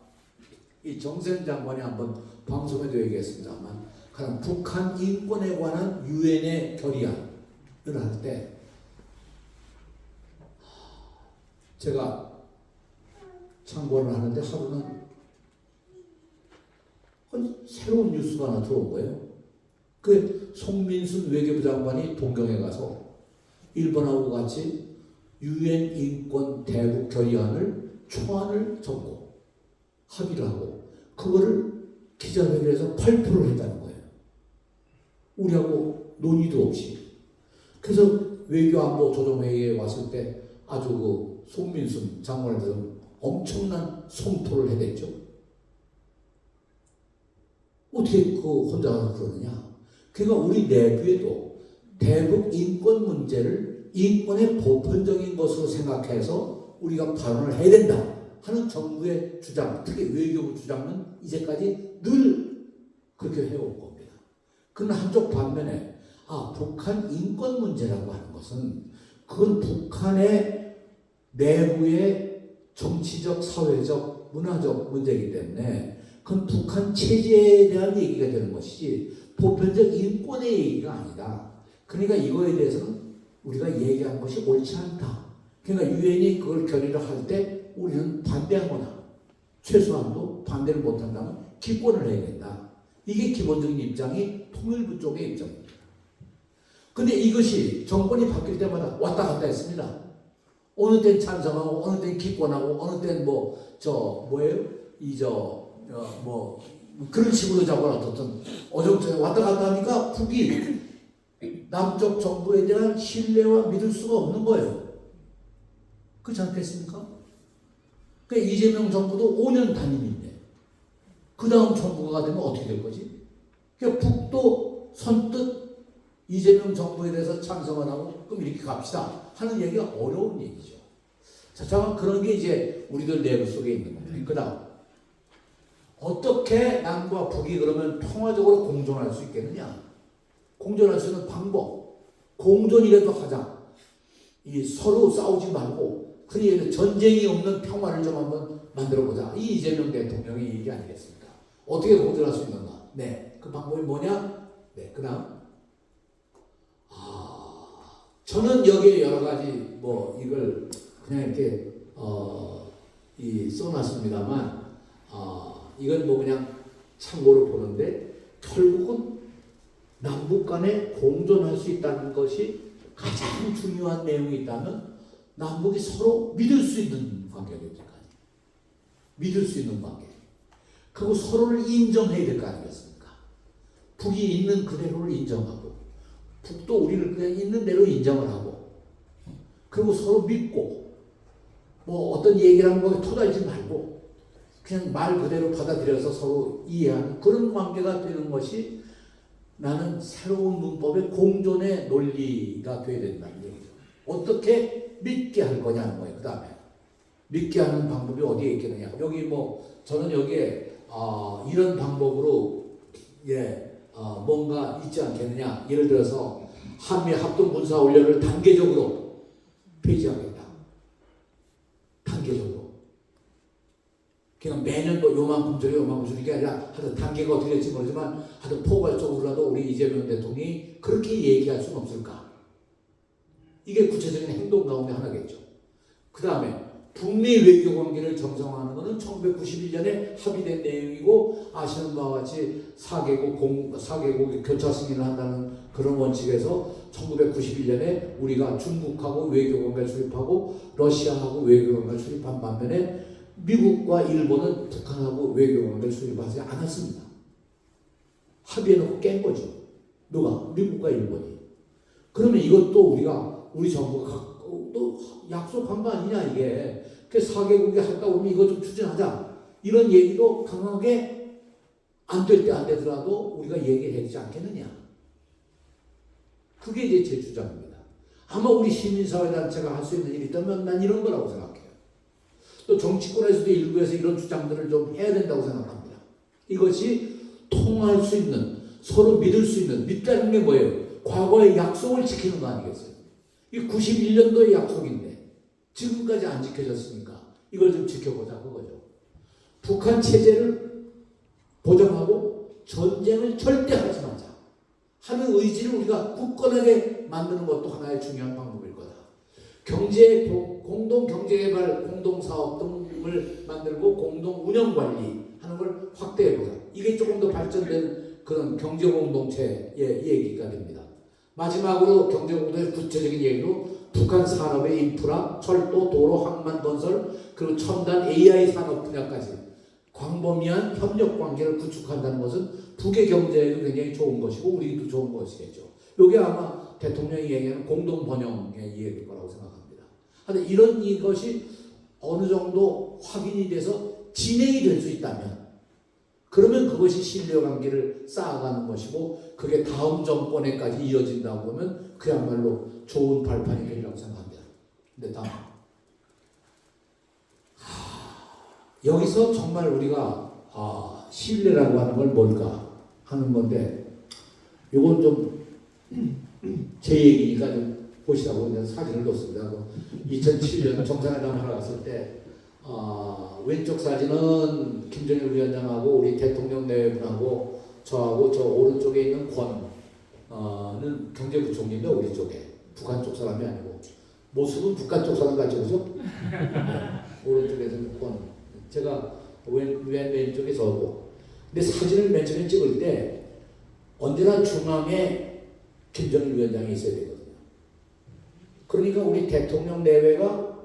이 정세현 장관이 한번 방송에도 얘기했습니다만 가장 북한 인권에 관한 유엔의 결의안을 할 때 제가 참고를 하는데 하루는 새로운 뉴스가 하나 들어온 거예요. 그 송민순 외교부 장관이 동경에 가서 일본하고 같이 유엔 인권 대북 결의안을 초안을 적고 합의를 하고 그거를 기자회견에서 발표를 했다는 거예요. 우리하고 논의도 없이. 그래서 외교안보 조정회의에 왔을 때 아주 그 송민순 장관에 대해서 엄청난 성토를 해댔죠. 어떻게 그 혼자 그러느냐. 그러니까 우리 내부에도 대북 인권 문제를 인권의 보편적인 것으로 생각해서 우리가 발언을 해야 된다 하는 정부의 주장, 특히 외교부 주장은 이제까지 늘 그렇게 해온 겁니다. 그러나 한쪽 반면에 북한 인권 문제라고 하는 것은 그건 북한의 내부의 정치적, 사회적, 문화적 문제이기 때문에 그건 북한 체제에 대한 얘기가 되는 것이지 보편적 인권의 얘기가 아니다. 그러니까 이거에 대해서는 우리가 얘기한 것이 옳지 않다. 그러니까 유엔이 그걸 결의를 할 때 우리는 반대하거나 최소한도 반대를 못한다면 기권을 해야 된다. 이게 기본적인 입장이 통일부 쪽의 입장입니다. 근데 이것이 정권이 바뀔 때마다 왔다 갔다 했습니다. 어느 땐 찬성하고 어느 땐 기권하고 어느 땐 그런 식으로 자꾸 어떤 어정쩡히 왔다 갔다 하니까 북이 남쪽 정부에 대한 신뢰와 믿을 수가 없는 거예요. 그렇지 않겠습니까? 그러니까 이재명 정부도 5년 단임인데 그 다음 정부가 되면 어떻게 될 거지? 그러니까 북도 선뜻 이재명 정부에 대해서 찬성을 하고 그럼 이렇게 갑시다 하는 얘기가 어려운 얘기죠. 자, 잠깐 그런 게 이제 우리들 내부 속에 있는 겁니다. 그 다음 어떻게 남과 북이 그러면 평화적으로 공존할 수 있겠느냐? 공존할 수 있는 방법, 공존이라도 하자. 서로 싸우지 말고 그러니 전쟁이 없는 평화를 좀 한번 만들어보자. 이 이재명 대통령의 얘기 아니겠습니까? 어떻게 공존할 수 있는가? 네, 그 방법이 뭐냐? 네, 그 다음 저는 여기에 여러 가지 이걸 그냥 이렇게 써놨습니다만 이건 그냥 참고로 보는데 결국은 남북 간에 공존할 수 있다는 것이 가장 중요한 내용이 있다면 남북이 서로 믿을 수 있는 관계가 될 때까지 믿을 수 있는 관계 그리고 서로를 인정해야 될 거 아니겠습니까? 북이 있는 그대로를 인정하고 북도 우리를 그냥 있는 대로 인정을 하고 그리고 서로 믿고 어떤 얘기를 하는 거에 토달지 말고 그냥 말 그대로 받아들여서 서로 이해하는 그런 관계가 되는 것이 나는 새로운 문법의 공존의 논리가 되어야 된다는 얘기죠. 어떻게 믿게 할 거냐는 거예요. 그 다음에 믿게 하는 방법이 어디에 있겠느냐. 여기 저는 여기에 이런 방법으로 뭔가 있지 않겠느냐. 예를 들어서 한미 합동군사훈련을 단계적으로 폐지하겠다. 단계적으로. 그냥 매년 뭐 요만큼 줄여 요만큼 줄이는 게 아니라 하여튼 단계가 어떻게 될지 모르지만 하여튼 포괄적으로라도 우리 이재명 대통령이 그렇게 얘기할 수는 없을까. 이게 구체적인 행동 가운데 하나겠죠. 그 다음에 북미 외교 관계를 정상화하는 것은 1991년에 합의된 내용이고 아시는 바와 같이 4개국이 교차 승인을 한다는 그런 원칙에서 1991년에 우리가 중국하고 외교 관계를 수립하고 러시아하고 외교 관계를 수립한 반면에 미국과 일본은 북한하고 외교 관계를 수립하지 않았습니다. 합의해놓고 깬 거죠. 누가? 미국과 일본이. 그러면 이것도 우리 정부가 또 약속한 거 아니냐 이게. 그 4개국이 할까 보면 이거 좀 추진하자. 이런 얘기도 강하게 안 될 때 안 되더라도 우리가 얘기를 해야 되지 않겠느냐. 그게 이제 제 주장입니다. 아마 우리 시민사회단체가 할 수 있는 일이 있다면 난 이런 거라고 생각해요. 또 정치권에서도 일부에서 이런 주장들을 좀 해야 된다고 생각합니다. 이것이 통할 수 있는, 서로 믿을 수 있는, 믿다는 게 뭐예요? 과거의 약속을 지키는 거 아니겠어요? 이 91년도의 약속인데 지금까지 안 지켜졌으니까 이걸 좀 지켜보자 그거죠. 북한 체제를 보장하고 전쟁을 절대 하지 마자 하는 의지를 우리가 굳건하게 만드는 것도 하나의 중요한 방법일 거다. 공동 경제개발, 공동 사업 등을 만들고 공동 운영 관리하는 걸 확대해보자. 이게 조금 더 발전된 그런 경제 공동체의 얘기가 됩니다. 마지막으로 경제 공동체 구체적인 얘기로 북한 산업의 인프라, 철도, 도로, 항만 건설, 그리고 첨단 AI 산업 분야까지 광범위한 협력 관계를 구축한다는 것은 북의 경제에도 굉장히 좋은 것이고 우리도 좋은 것이겠죠. 이게 아마 대통령이 얘기하는 공동 번영의 이해일 거라고 생각합니다. 하여튼 이것이 어느 정도 확인이 돼서 진행이 될 수 있다면 그러면 그것이 신뢰관계를 쌓아가는 것이고 그게 다음 정권에까지 이어진다고 보면 그야말로 좋은 발판이 되리라고 생각합니다. 근데 다음 여기서 정말 우리가 신뢰라고 하는 걸 뭘까 하는 건데 이건 좀 제 얘기니까 좀 보시라고 그냥 사진을 넣었습니다. 2007년 정상회담 하러 갔을 때 왼쪽 사진은 김정일 위원장하고 우리 대통령 내외분하고 저하고 저 오른쪽에 있는 권은 경제부총리인데 우리 쪽에 북한 쪽 사람이 아니고 모습은 북한 쪽 사람 같죠, 그죠? 네. 오른쪽에서는 권, 제가 왼쪽에 저고. 근데 사진을 맨 처음에 찍을 때 언제나 중앙에 김정일 위원장이 있어야 되거든요. 그러니까 우리 대통령 내외가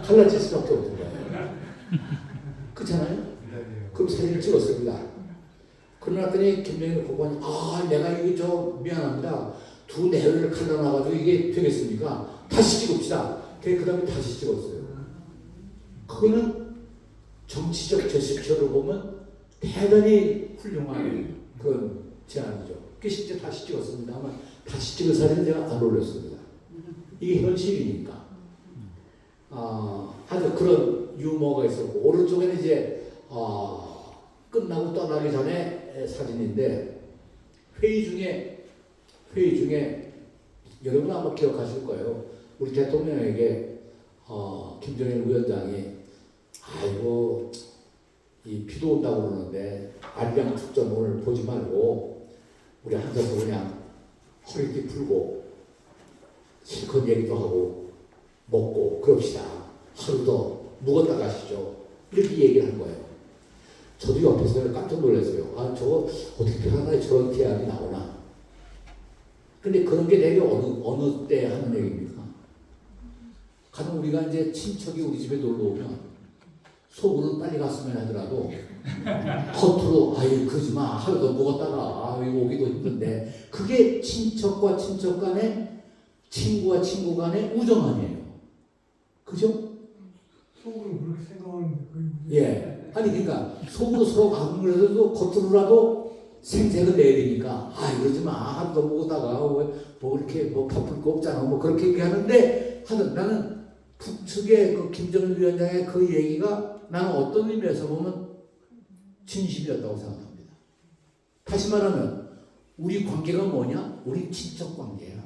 갈라질 수밖에 없는 거예요. 그렇잖아요? 그럼 사진을 찍었습니다. 그러더니 김정일 국방이 내가 이거 미안합니다. 두 내외를 갈라놔가지고 이게 되겠습니까? 다시 찍읍시다. 그 다음에 다시 찍었어요. 그거는 정치적 제스처로 보면 대단히 훌륭한 그런 제안이죠. 그 실제 다시 찍었습니다만 다시 찍은 사진은 제가 안 올렸습니다. 이게 현실이니까. 아주 그런 유머가 있었고 오른쪽에는 이제 끝나고 떠나기 전에 사진인데 회의 중에 여러분 아마 기억하실 거예요. 우리 대통령에게 김정일 위원장이 아이고 이 비도 온다고 그러는데 안량 축전 오늘 보지 말고 우리 앉아서 그냥 허리띠 풀고 실컷 얘기도 하고 먹고 그럽시다. 하루 더 묵었다 가시죠. 이렇게 얘기를 한 거예요. 저도 옆에서 깜짝 놀랐어요. 저거 어떻게 하나에 저런 대안이 나오나. 근데 그런 게 되게 어느 때 하는 얘기입니까? 가령 우리가 이제 친척이 우리 집에 놀러 오면 속으로는 빨리 갔으면 하더라도 겉으로 그러지 마. 하루 더 묵었다가 이거 오기도 힘든데 그게 친척과 친척 간에 친구와 친구 간의 우정 아니에요. 그죠? 속으로 그렇게 생각하는데 예. 아니 그러니까 속으로 서로 아무래도 겉으로라도 생색을 내야 되니까 이러지 마. 하루 더 묵었다가 뭐 이렇게 바쁠 거 없잖아. 뭐 그렇게 얘기하는데 하여튼 나는 북측의 그 김정일 위원장의 그 얘기가 나는 어떤 의미에서 보면 진심이었다고 생각합니다. 다시 말하면 우리 관계가 뭐냐? 우리 친척 관계야.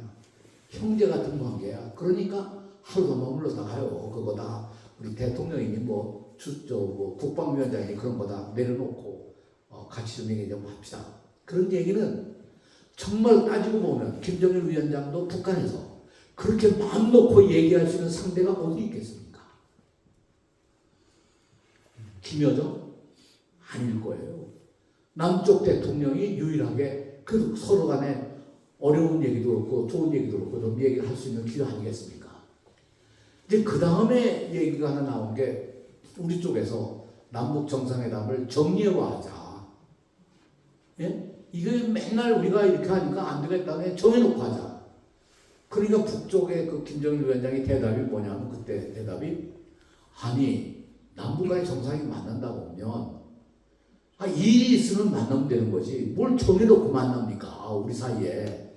형제 같은 관계야. 그러니까 하루도 머물러 나가요. 그거 다 우리 대통령이니 뭐 국방위원장이니 그런 거 다 내려놓고 같이 좀 얘기 좀 합시다. 그런 얘기는 정말 따지고 보면 김정일 위원장도 북한에서 그렇게 마음 놓고 얘기할 수 있는 상대가 어디 있겠습니까? 김여정? 아닐 거예요. 남쪽 대통령이 유일하게 그 서로 간에 어려운 얘기도 그렇고 좋은 얘기도 그렇고 좀 얘기를 할 수 있는 기회 아니겠습니까? 이제 그 다음에 얘기가 하나 나온 게 우리 쪽에서 남북 정상회담을 정례화하자. 예? 이게 맨날 우리가 이렇게 하니까 안 되겠다며 정해놓고 하자. 그러니까 북쪽의 그 김정일 위원장의 대답이 뭐냐면 그때 대답이 아니 남북 간의 정상이 만난다 보면 일이 있으면 만나면 되는 거지 뭘 정해놓고 만납니까 우리 사이에.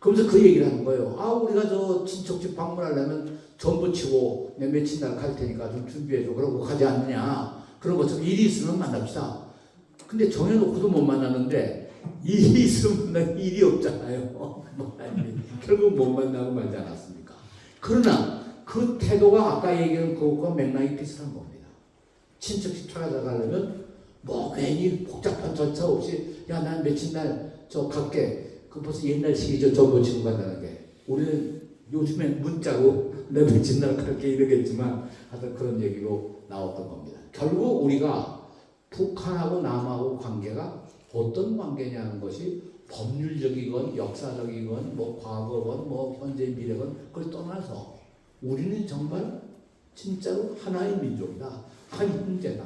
그러면서 그 얘기를 하는 거예요. 우리가 저 친척집 방문하려면 전부 치고 내 며칠 날 갈 테니까 좀 준비해줘. 그러고 가지 않느냐. 그런 것처럼 일이 있으면 만납시다. 근데 정해놓고도 못 만나는데 일이 있으면 만날 일이 없잖아요. 결국 못 만나고 말지 않았습니까? 그러나 그 태도가 아까 얘기한 그것과 맥락이 비슷한 겁니다. 친척집 찾아가려면 뭐 괜히 복잡한 절차 없이 야 난 며칠 날 저 갈게. 그 벌써 옛날 시기죠. 전부 치고 간다는 게. 우리는 요즘엔 문자로 내 며칠 날 갈게 이러겠지만 하여튼 그런 얘기로 나왔던 겁니다. 결국 우리가 북한하고 남하고 관계가 어떤 관계냐는 것이 법률적이건 역사적이건 뭐 과거건 뭐 현재 미래건 그걸 떠나서 우리는 정말 진짜로 하나의 민족이다. 한 형제다.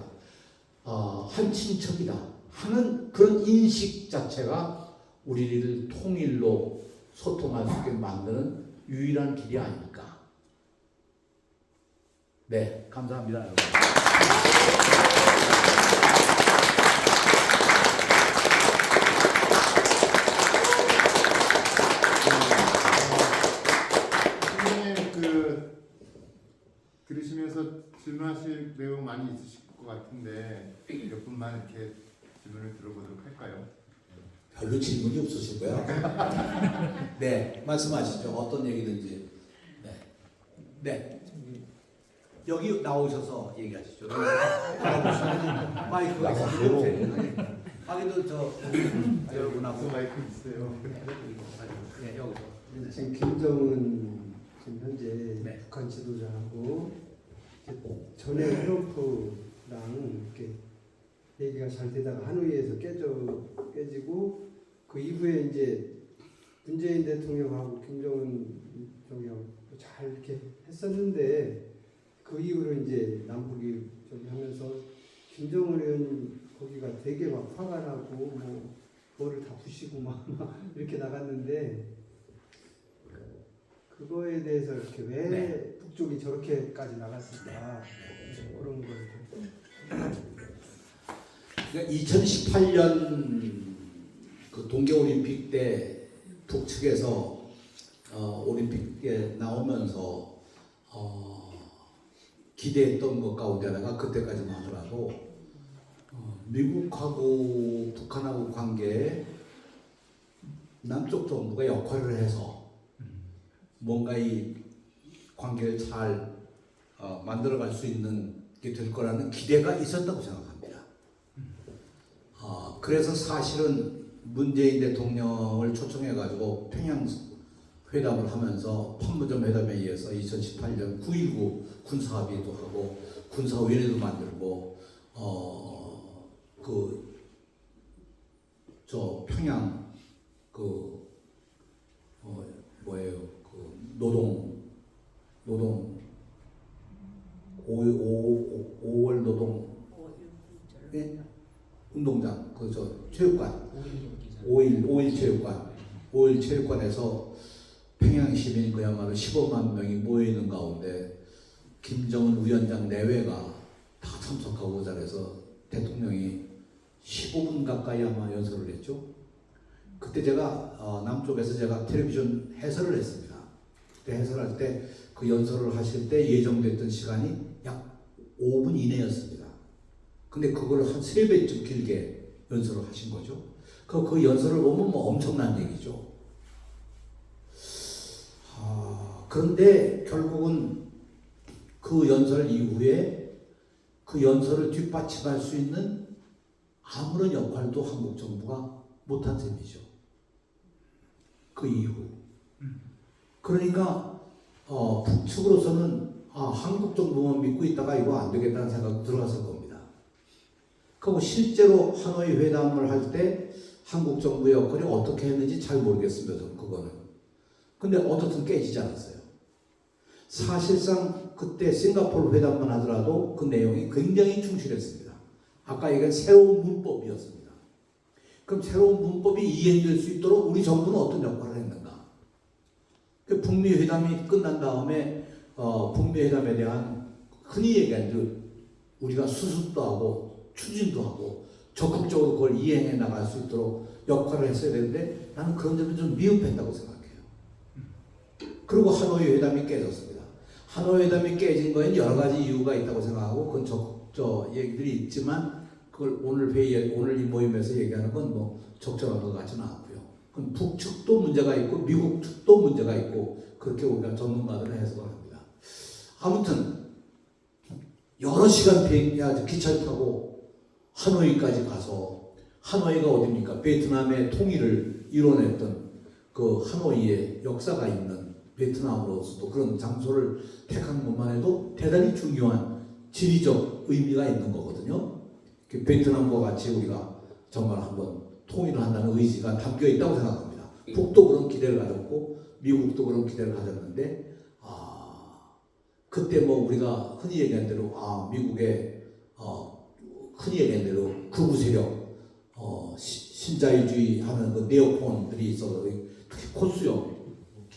한 친척이다. 하는 그런 인식 자체가 우리를 통일로 소통할 수 있게 만드는 유일한 길이 아닙니까? 네, 감사합니다, 여러분. 선생님 들으시면서 질문하실 내용 많이 있으실 것 같은데 몇 분만 이렇게 질문을 들어보도록 할까요? 별로 질문이 없으실 거예요. 네, 말씀하시죠. 어떤 얘기든지. 네, 네. 여기 나오셔서 얘기하시죠. 마이크가 있어요. 하기도 여러분하고 마이크 있어요. 네, 여기서. 지금 김정은 지금 현재 네. 북한 지도자하고 전에 트럼프랑 이렇게 얘기가 잘 되다가 하노이에서 깨지고 그 이후에 이제 문재인 대통령하고 김정은 저기하고 잘 이렇게 했었는데 그 이후로 이제 남북이 저기 하면서 김정은 의원 거기가 되게 막 화가 나고 뭐 뭐를 다 부시고 막 이렇게 나갔는데 그거에 대해서 이렇게 왜 네. 북쪽이 저렇게까지 나갔을까 그런 걸 좀. 그러니까 2018년 그 동계올림픽 때 북측에서 올림픽에 나오면서 기대했던 것 가운데 하나가 그때까지만 하더라도 미국하고 북한하고 관계에 남쪽 정부가 역할을 해서 뭔가 이 관계를 잘 만들어갈 수 있는 게 될 거라는 기대가 있었다고 생각합니다. 그래서 사실은 문재인 대통령을 초청해가지고 평양 회담을 하면서 판문점 회담에 의해서 2018년 9.19 군사합의도 하고 군사위원회도 만들고 평양 노동 5월 노동 운동장 체육관 5일 체육관에서 평양 시민 그야말로 15만 명이 모여 있는 가운데 김정은 위원장 내외가 다 참석하고 그 자리에서 대통령이 15분 가까이 아마 연설을 했죠. 그때 제가 남쪽에서 제가 텔레비전 해설을 했습니다. 그때 해설할 때 그 연설을 하실 때 예정됐던 시간이 약 5분 이내였습니다. 근데 그걸 한 3배쯤 길게 연설을 하신 거죠. 그 연설을 보면 뭐 엄청난 얘기죠. 그런데 결국은 그 연설 이후에 그 연설을 뒷받침할 수 있는 아무런 역할도 한국 정부가 못한 셈이죠. 그 이후. 그러니까 북측으로서는 한국 정부만 믿고 있다가 이거 안 되겠다는 생각이 들어갔을 겁니다. 그리고 실제로 하노이 회담을 할 때 한국 정부의 역할이 어떻게 했는지 잘 모르겠습니다. 저는 그거는. 근데 어떻든 깨지지 않았어요. 사실상 그때 싱가포르 회담만 하더라도 그 내용이 굉장히 충실했습니다. 아까 얘기한 새로운 문법이었습니다. 그럼 새로운 문법이 이해될 수 있도록 우리 정부는 어떤 역할을 했는가? 북미 회담이 끝난 다음에 북미 회담에 대한 흔히 얘기하는 우리가 수습도 하고 추진도 하고 적극적으로 그걸 이행해 나갈 수 있도록 역할을 했어야 되는데 나는 그런 점이 좀 미흡했다고 생각해요. 그리고 하노이 회담이 깨졌습니다. 하노이 회담이 깨진 거에는 여러 가지 이유가 있다고 생각하고 그건 저 얘기들이 있지만 그걸 오늘 이 모임에서 얘기하는 건 뭐 적절한 것 같지는 않고요. 그건 북측도 문제가 있고 미국 측도 문제가 있고 그렇게 우리가 전문가들은 해석을 합니다. 아무튼 여러 시간 기차를 타고 하노이까지 가서 하노이가 어디입니까? 베트남의 통일을 이뤄냈던 그 하노이의 역사가 있는 베트남으로서도 그런 장소를 택한 것만 해도 대단히 중요한 지리적 의미가 있는 거거든요. 베트남과 같이 우리가 정말 한번 통일을 한다는 의지가 담겨 있다고 생각합니다. 북도 그런 기대를 가졌고 미국도 그런 기대를 가졌는데 그때 뭐 우리가 흔히 얘기한 대로 미국의 흔히 얘기한 대로 극우 세력 신자유주의 하는 그 네오콘들이 있어서 특히 코수염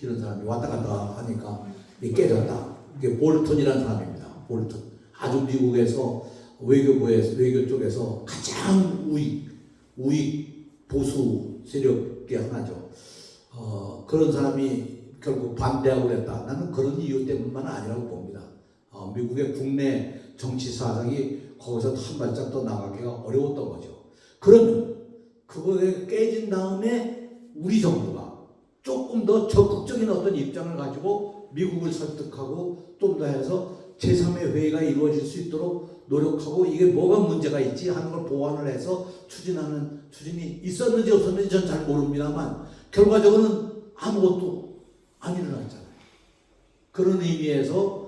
이런 사람이 왔다 갔다 하니까 깨졌다. 이게 볼턴이라는 사람입니다. 볼턴. 아주 미국에서 외교 쪽에서 가장 우익 보수 세력의 하나죠. 그런 사람이 결국 반대하고 그랬다. 나는 그런 이유 때문만 아니라고 봅니다. 미국의 국내 정치 사정이 거기서 한 발짝 더 나가기가 어려웠던 거죠. 그러면 그거에 깨진 다음에 우리 정부가 조금 더 적극적인 어떤 입장을 가지고 미국을 설득하고 좀 더 해서 제3의 회의가 이루어질 수 있도록 노력하고 이게 뭐가 문제가 있지 하는 걸 보완을 해서 추진이 있었는지 없었는지 전 잘 모릅니다만 결과적으로는 아무것도 안 일어났잖아요. 그런 의미에서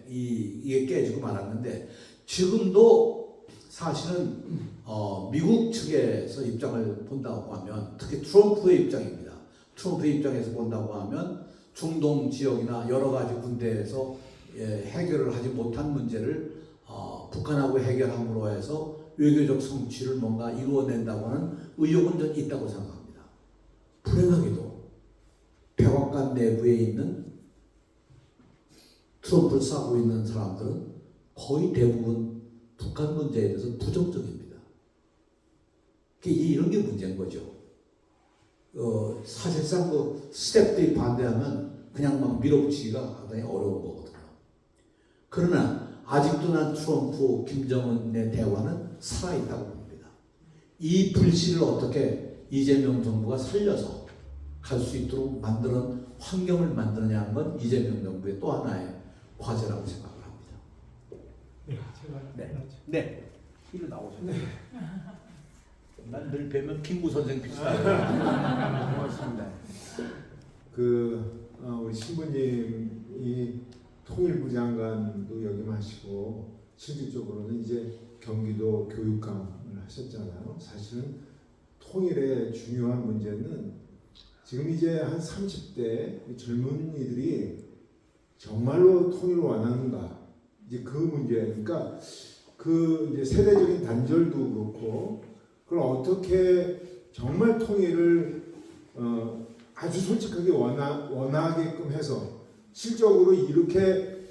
이게 깨지고 말았는데 지금도 사실은 미국 측에서 입장을 본다고 하면 특히 트럼프의 입장입니다. 트럼프의 입장에서 본다고 하면 중동 지역이나 여러 가지 군대에서 해결을 하지 못한 문제를 북한하고 해결함으로 해서 외교적 성취를 뭔가 이루어낸다고 하는 의욕은 좀 있다고 생각합니다. 불행하게도 백악관 내부에 있는 트럼프를 싸고 있는 사람들은 거의 대부분 북한 문제에 대해서 부정적입니다. 이런 게 문제인 거죠. 사실상 그 스텝들이 반대하면 그냥 막 밀어붙이기가 상당히 어려운 거거든요. 그러나 아직도 난 트럼프, 김정은의 대화는 살아있다고 봅니다. 이 불씨를 어떻게 이재명 정부가 살려서 갈 수 있도록 만드는 환경을 만드느냐는 건 이재명 정부의 또 하나의 과제라고 생각을 합니다. 네. 이리 나오세요. 난 늘 뵈면 김구 선생 비슷하게. 고맙습니다. 우리 신부님이 통일부 장관도 역임하시고 실질적으로는 이제 경기도 교육감을 하셨잖아요. 사실은 통일의 중요한 문제는 지금 이제 한 30대 젊은이들이 정말로 통일을 원하는가 이제 그 문제. 그러니까 그 이제 세대적인 단절도 그렇고 그걸 어떻게 정말 통일을 아주 솔직하게 원하게끔 해서 실적으로 이렇게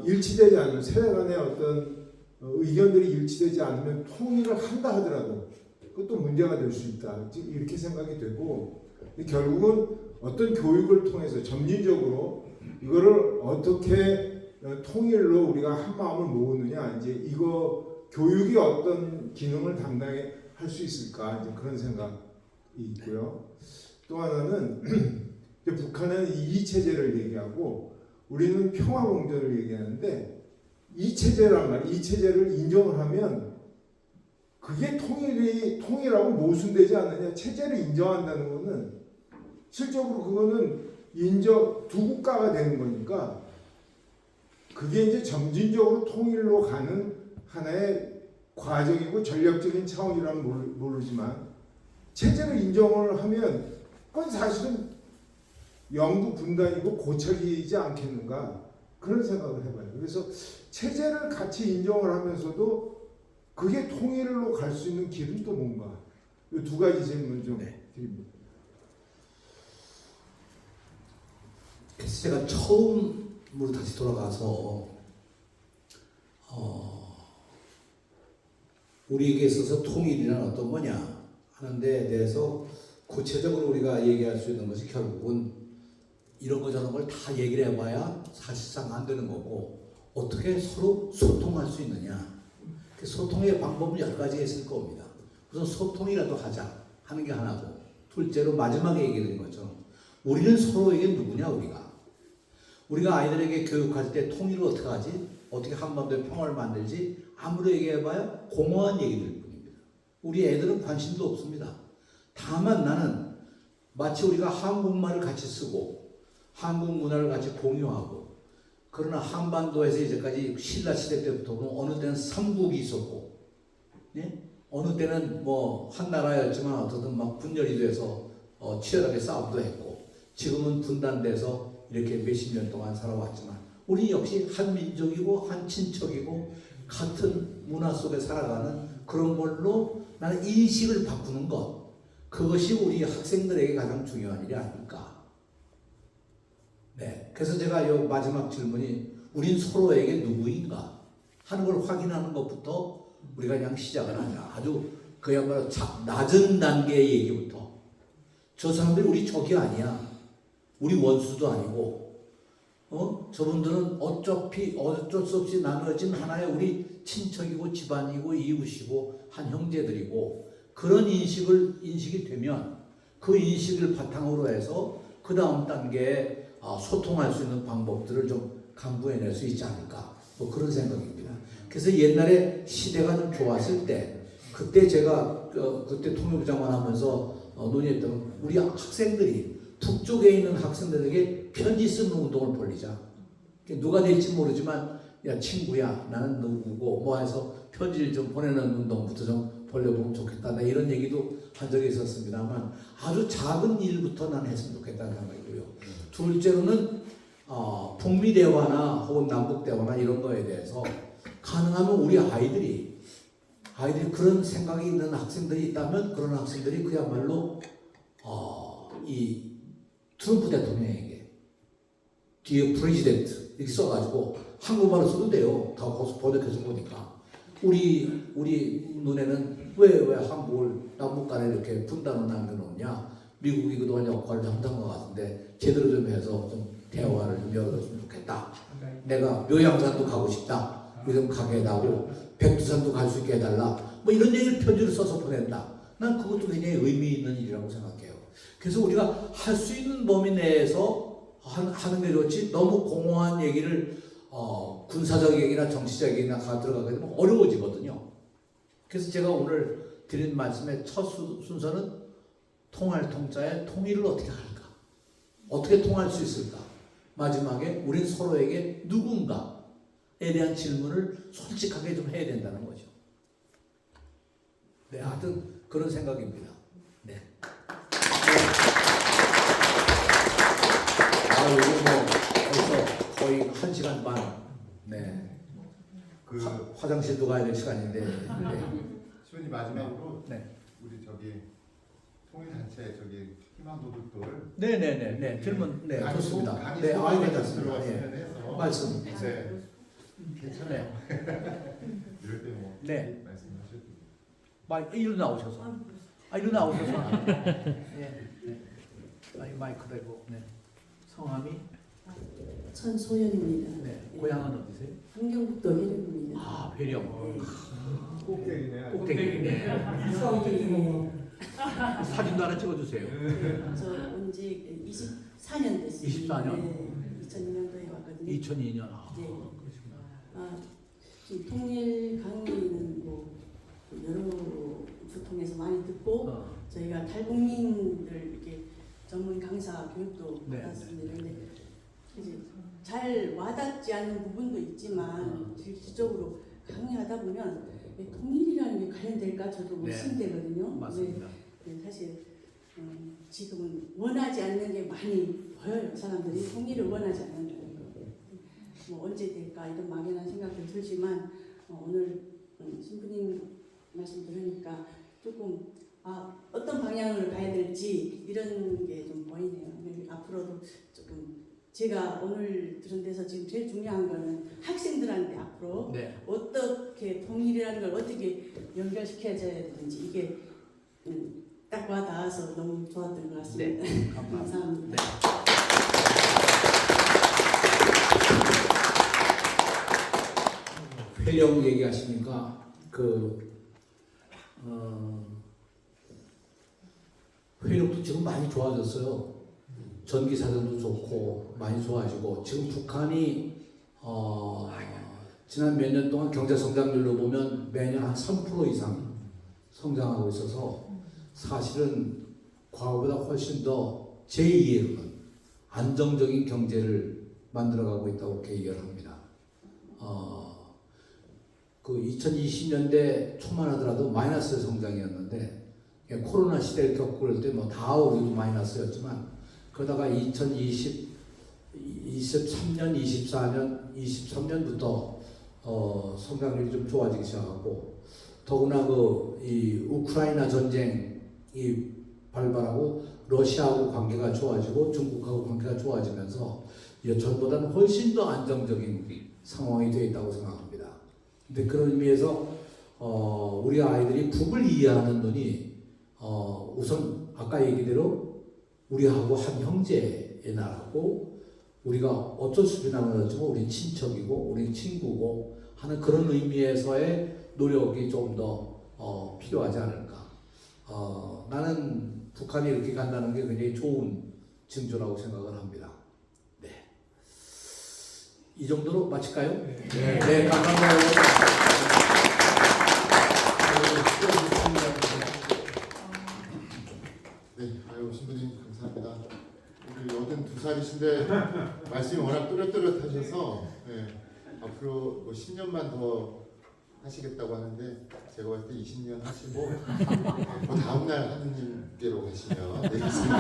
일치되지 않는 세대 간의 어떤 의견들이 일치되지 않으면 통일을 한다 하더라도 그것도 문제가 될 수 있다 이렇게 생각이 되고 결국은 어떤 교육을 통해서 점진적으로 이거를 어떻게 통일로 우리가 한 마음을 모으느냐 이제 이거 교육이 어떤 기능을 담당할 수 있을까 이제 그런 생각이 있고요. 또 하나는 이제 북한은 이기 체제를 얘기하고 우리는 평화 공존을 얘기하는데 이 체제란 말, 이 체제를 인정을 하면 그게 통일하고 모순되지 않느냐. 체제를 인정한다는 거는 실적으로 그거는 두 국가가 되는 거니까 그게 이제 점진적으로 통일로 가는 하나의 과정이고 전략적인 차원이라면 모르지만 체제를 인정을 하면 그건 사실은 영구 분단이고 고착이지 않겠는가 그런 생각을 해봐요. 그래서 체제를 같이 인정을 하면서도 그게 통일로 갈 수 있는 길은 또 뭔가 이 두 가지 질문 좀 드립니다. 그래서 제가 처음으로 다시 돌아가서 우리에게 있어서 통일이란 어떤 거냐 하는 데에 대해서 구체적으로 우리가 얘기할 수 있는 것이 결국은 이런 거 저런 걸 다 얘기를 해봐야 사실상 안 되는 거고 어떻게 서로 소통할 수 있느냐. 그 소통의 방법은 여러 가지가 있을 겁니다. 우선 소통이라도 하자 하는 게 하나고 둘째로 마지막에 얘기드린 것처럼 우리는 서로에게 누구냐 우리가 아이들에게 교육할 때 통일을 어떻게 하지? 어떻게 한반도의 평화를 만들지? 아무리 얘기해봐야 공허한 얘기들 뿐입니다. 우리 애들은 관심도 없습니다. 다만 나는 마치 우리가 한국말을 같이 쓰고 한국 문화를 같이 공유하고 그러나 한반도에서 이제까지 신라 시대 때부터 어느 때는 삼국이 있었고 예? 어느 때는 뭐 한 나라였지만 어쨌든 막 분열이 돼서 치열하게 싸움도 했고 지금은 분단돼서 이렇게 몇십 년 동안 살아왔지만 우리 역시 한 민족이고 한 친척이고 같은 문화 속에 살아가는 그런 걸로 나는 인식을 바꾸는 것 그것이 우리 학생들에게 가장 중요한 일이 아닐까. 네, 그래서 제가 이 마지막 질문이 우린 서로에게 누구인가 하는 걸 확인하는 것부터 우리가 그냥 시작을 하자. 아주 그야말로 낮은 단계의 얘기부터 저 사람들이 우리 적이 아니야. 우리 원수도 아니고 저분들은 어쩔 수 없이 나누어진 하나의 우리 친척이고 집안이고 이웃이고 한 형제들이고 그런 인식이 되면 그 인식을 바탕으로 해서 그 다음 단계에 소통할 수 있는 방법들을 좀 강구해낼 수 있지 않을까 뭐 그런 생각입니다. 그래서 옛날에 시대가 좀 좋았을 때 그때 제가 그때 통일부 장관 하면서 논의했던 우리 학생들이 북쪽에 있는 학생들에게 편지 쓰는 운동을 벌리자. 누가 될지 모르지만 야 친구야 나는 누구고 뭐 해서 편지를 좀 보내는 운동부터 좀 벌려보면 좋겠다. 나 이런 얘기도 한 적이 있었습니다만 아주 작은 일부터 난 했으면 좋겠다는 생각이고요. 둘째로는 북미 대화나 혹은 남북 대화나 이런 거에 대해서 가능하면 우리 아이들이 그런 생각이 있는 학생들이 있다면 그런 학생들이 그야말로 이 트럼프 대통령에게 뒤에 프레지던트 이렇게 써가지고 한국말로 써도 돼요. 다 거기서 번역해서 보니까 우리 눈에는 왜 한국을 남북 간에 이렇게 분단을 남겨놓냐. 미국이 그동안 역할을 잘못한 것 같은데 제대로 좀 해서 좀 대화를 좀 열어줬으면 좋겠다. 내가 묘양산도 가고 싶다. 좀 가게 해달라고 백두산도 갈 수 있게 해달라. 뭐 이런 얘기를 편지를 써서 보낸다. 난 그것도 굉장히 의미 있는 일이라고 생각해요. 그래서 우리가 할 수 있는 범위 내에서 하는 게 좋지 너무 공허한 얘기를 군사적 얘기나 정치적 얘기나 들어가게 되면 어려워지거든요. 그래서 제가 오늘 드린 말씀의 첫 순서는 통할 통자에 통일을 어떻게 할까? 어떻게 통할 수 있을까? 마지막에 우린 서로에게 누군가에 대한 질문을 솔직하게 좀 해야 된다는 거죠. 네, 하여튼 그런 생각입니다. 네. 요즘 뭐 벌써 거의 1시간 반. 네. 화장실도 가야 될 시간인데. 네. 시원이 마지막으로 네. 우리 통일단체 희망도둑들 네네네. 질문 좋습니다. 네, 괜찮습니다. 네. 말씀. 네. 괜찮아요. 이럴 때 뭐 네. 말씀하셔도 됩니다. 이리 나오셔서. 이리 나오셔서. 네. 마이크 대고. 네. 성함이 천소연입니다. 네. 고향은 어디세요? 함경북도 해령입니다. 아, 회령. 네. 꼭대기네. 꼭대기네. 사진도 하나 찍어주세요. 저 온지 24년 됐습니다. 24년? 네. 2002년도에 왔거든요. 2002년. 아, 네. 그러시구나. 지금 통일 강의는 뭐 여러 부통에서 많이 듣고 저희가 탈북민들 이렇게 전문 강사 교육도 네, 받았습니다. 근데 이제 잘 와닿지 않는 부분도 있지만 실질적으로 강의하다 보면 통일이라는 게 관련될까 저도 네. 의심되거든요. 맞습니다. 네, 사실 지금은 원하지 않는 게 많이 보여요. 사람들이 통일을 원하지 않는다는 거. 뭐 언제 될까 이런 막연한 생각도 들지만 오늘 신부님 말씀 들으니까 조금 어떤 방향으로 가야 될지 이런 게 좀 보이네요. 앞으로도 조금 제가 오늘 들은 데서 지금 제일 중요한 거는 학생들한테 앞으로 네. 어떻게 통일이라는 걸 어떻게 연결시켜야 되는지 이게 딱 와닿아서 너무 좋았던 것 같습니다. 네. 감사합니다. 감사합니다. 네. 회령 얘기하시니까 회령도 지금 많이 좋아졌어요. 전기 사정도 좋고 많이 좋아지고 지금 북한이 지난 몇 년 동안 경제 성장률로 보면 매년 한 3% 이상 성장하고 있어서 사실은 과거보다 훨씬 더 제2의 안정적인 경제를 만들어가고 있다고 그렇게 얘기를 합니다. 그 2020년대 초만 하더라도 마이너스 성장이었는데 코로나 시대를 겪을 때 뭐 다 우리도 마이너스였지만 그러다가 2023년, 24년, 23년부터 성장률이 좀 좋아지기 시작하고 더구나 이 우크라이나 전쟁이 발발하고 러시아하고 관계가 좋아지고 중국하고 관계가 좋아지면서 예전보다는 훨씬 더 안정적인 상황이 되어 있다고 생각합니다. 근데 그런 의미에서 우리 아이들이 북을 이해하는 눈이 우선 아까 얘기대로 우리하고 한 형제의 나라고 우리가 어쩔 수 없이 나눠졌지만 우리 친척이고 우리 친구고 하는 그런 의미에서의 노력이 좀 더 필요하지 않을까. 나는 북한이 이렇게 간다는 게 굉장히 좋은 징조라고 생각을 합니다. 네. 이 정도로 마칠까요? 네. 네, 감사합니다. 네, 아유 신부님 감사합니다. 우리 82살이신데 말씀이 워낙 또렷또렷하셔서 앞으로 뭐 10년만 더 하시겠다고 하는데 제가 봤을 때 20년 하시고 그 다음날 하느님께로 가시면 되겠습니다.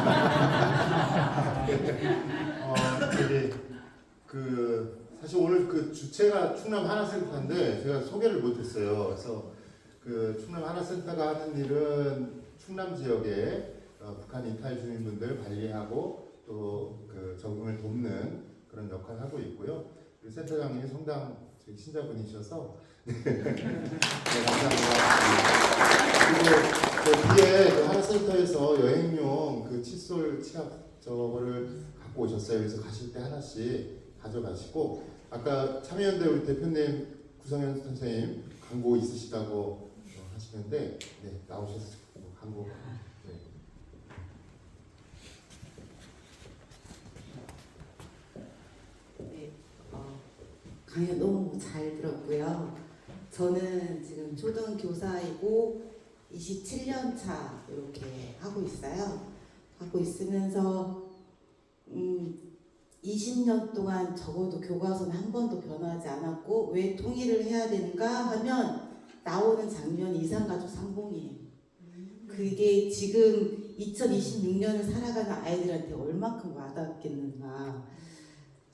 사실 오늘 그 주체가 충남 하나센터인데 제가 소개를 못했어요. 그래서 그 충남 하나센터가 하는 일은 충남 지역에 북한 이탈 주민분들 관리하고 또 그 적응을 돕는 그런 역할을 하고 있고요. 우리 센터장님이 성당 신자분이셔서 네, 감사합니다. 그리고 그 뒤에 그 하나센터에서 여행용 그 칫솔 치약 저거를 갖고 오셨어요. 그래서 가실 때 하나씩 가져가시고 아까 참여연대 우리 대표님 구성현 선생님 광고 있으시다고 하시는데 네, 나오셔서 광고. 강의 너무 잘 들었고요. 저는 지금 초등교사이고 27년 차 이렇게 하고 있어요. 하고 있으면서 20년 동안 적어도 교과서는 한 번도 변하지 않았고 왜 통일을 해야 되는가 하면 나오는 장면이 이산가족 상봉이에요. 그게 지금 2026년을 살아가는 아이들한테 얼마큼 와닿겠는가.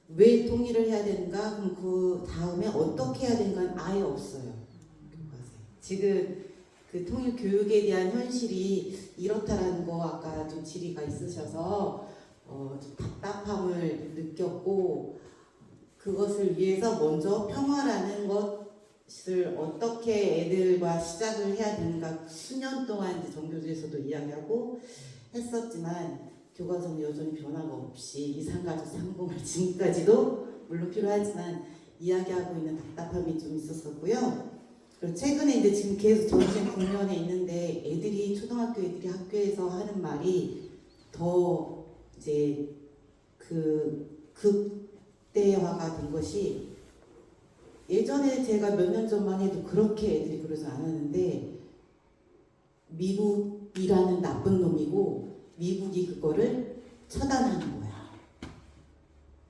왜 통일을 해야 되는가? 그럼 그 다음에 어떻게 해야 되는가는 아예 없어요. 지금 그 통일 교육에 대한 현실이 이렇다라는 거 아까 좀 질의가 있으셔서 좀 답답함을 느꼈고 그것을 위해서 먼저 평화라는 것을 어떻게 애들과 시작을 해야 되는가 수년 동안 이제 정교조에서도 이야기하고 했었지만 교과서는 여전히 변화가 없이 이산가족 상봉을 지금까지도 물론 필요하지만 이야기하고 있는 답답함이 좀 있었었고요. 그리고 최근에 이제 지금 계속 전쟁 국면에 있는데 애들이 초등학교 애들이 학교에서 하는 말이 더 이제 그 극대화가 된 것이 예전에 제가 몇 년 전만 해도 그렇게 애들이 그러지 않았는데 미국이라는 나쁜 놈이고 미국이 그거를 처단하는 거야.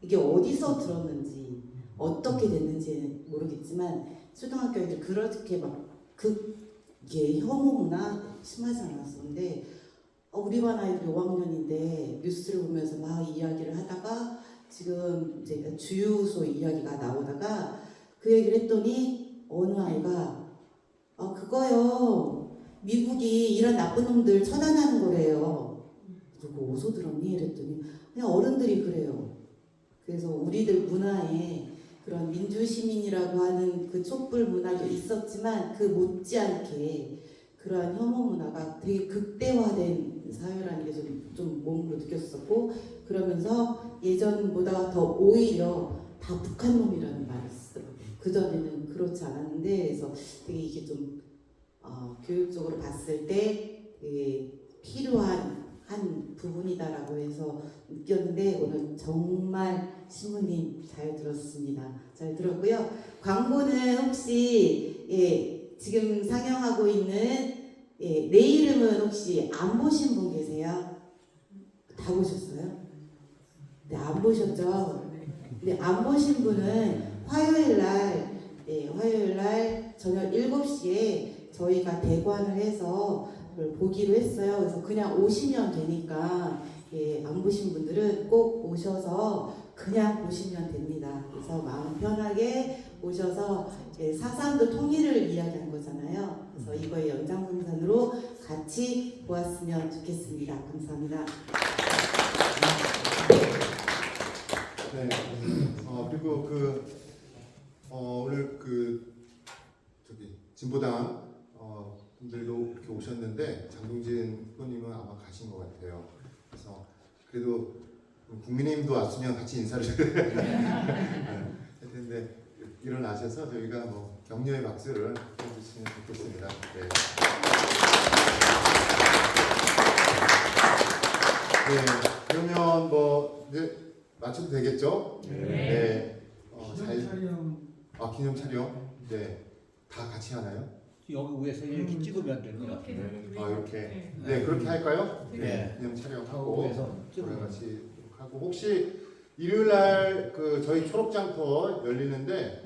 이게 어디서 들었는지 어떻게 됐는지 모르겠지만 초등학교 애들 그렇게 막 이게 혐오나 심하지 않았었는데 우리 반 아이들 5학년인데 뉴스를 보면서 막 이야기를 하다가 지금 이제 주유소 이야기가 나오다가 그 얘기를 했더니 어느 아이가 그거요 미국이 이런 나쁜 놈들 처단하는 거래요. 그리고 어디서 들었니? 이랬더니 그냥 어른들이 그래요. 그래서 우리들 문화에 그런 민주시민이라고 하는 그 촛불 문화도 있었지만 그 못지않게 그러한 혐오 문화가 되게 극대화된 사회라는 게 좀 몸으로 느꼈었고 그러면서 예전보다 더 오히려 다 북한 놈이라는 말을 쓰더라고요. 그전에는 그렇지 않았는데 그래서 되게 이게 좀 교육적으로 봤을 때 되게 필요한 한 부분이다라고 해서 느꼈는데 오늘 정말 신부님 잘 들었습니다. 잘 들었고요. 광고는 혹시 지금 상영하고 있는 내 이름은 혹시 안 보신 분 계세요? 다 보셨어요? 네, 안 보셨죠? 네, 안 보신 분은 화요일 날 저녁 7시에 저희가 대관을 해서 그걸 보기로 했어요. 그래서 그냥 오시면 되니까 안 보신 분들은 꼭 오셔서 그냥 보시면 됩니다. 그래서 마음 편하게 오셔서 4.3도 통일을 이야기한 거잖아요. 그래서 이거의 연장선상으로 같이 보았으면 좋겠습니다. 감사합니다. 네. 그리고 오늘 진보당 분들도 이렇게 오셨는데 장동진 후보님은 아마 가신 것 같아요. 그래서 그래도 국민의힘도 왔으면 같이 인사를 할 텐데 일어나셔서 저희가 격려의 박수를 해주시면 좋겠습니다. 네. 네. 그러면 이제 마쳐도 되겠죠? 네. 기념 촬영. 네. 다 같이 하나요? 여기 위에서 이렇게 찍으면 되는 것 같은데. 이렇게. 네, 그렇게 할까요? 네. 기념 촬영하고 위에서 찍으면. 같이 하고 혹시 일요일 날 저희 초록장터 열리는데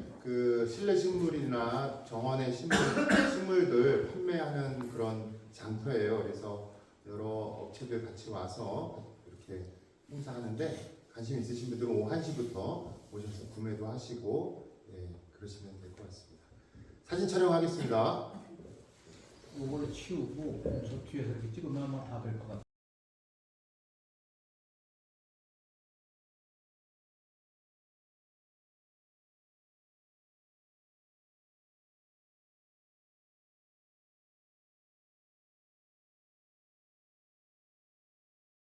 실내 식물이나 정원의 식물들 판매하는 그런 장터예요. 그래서 여러 업체들 같이 와서 이렇게 행사하는데 관심 있으신 분들은 오후 1시부터 오셔서 구매도 하시고 그러시면 될 것 같습니다. 사진 촬영하겠습니다. 이거를 치우고 저 뒤에서 이렇게 찍으면 아마 다 될 것 같아요.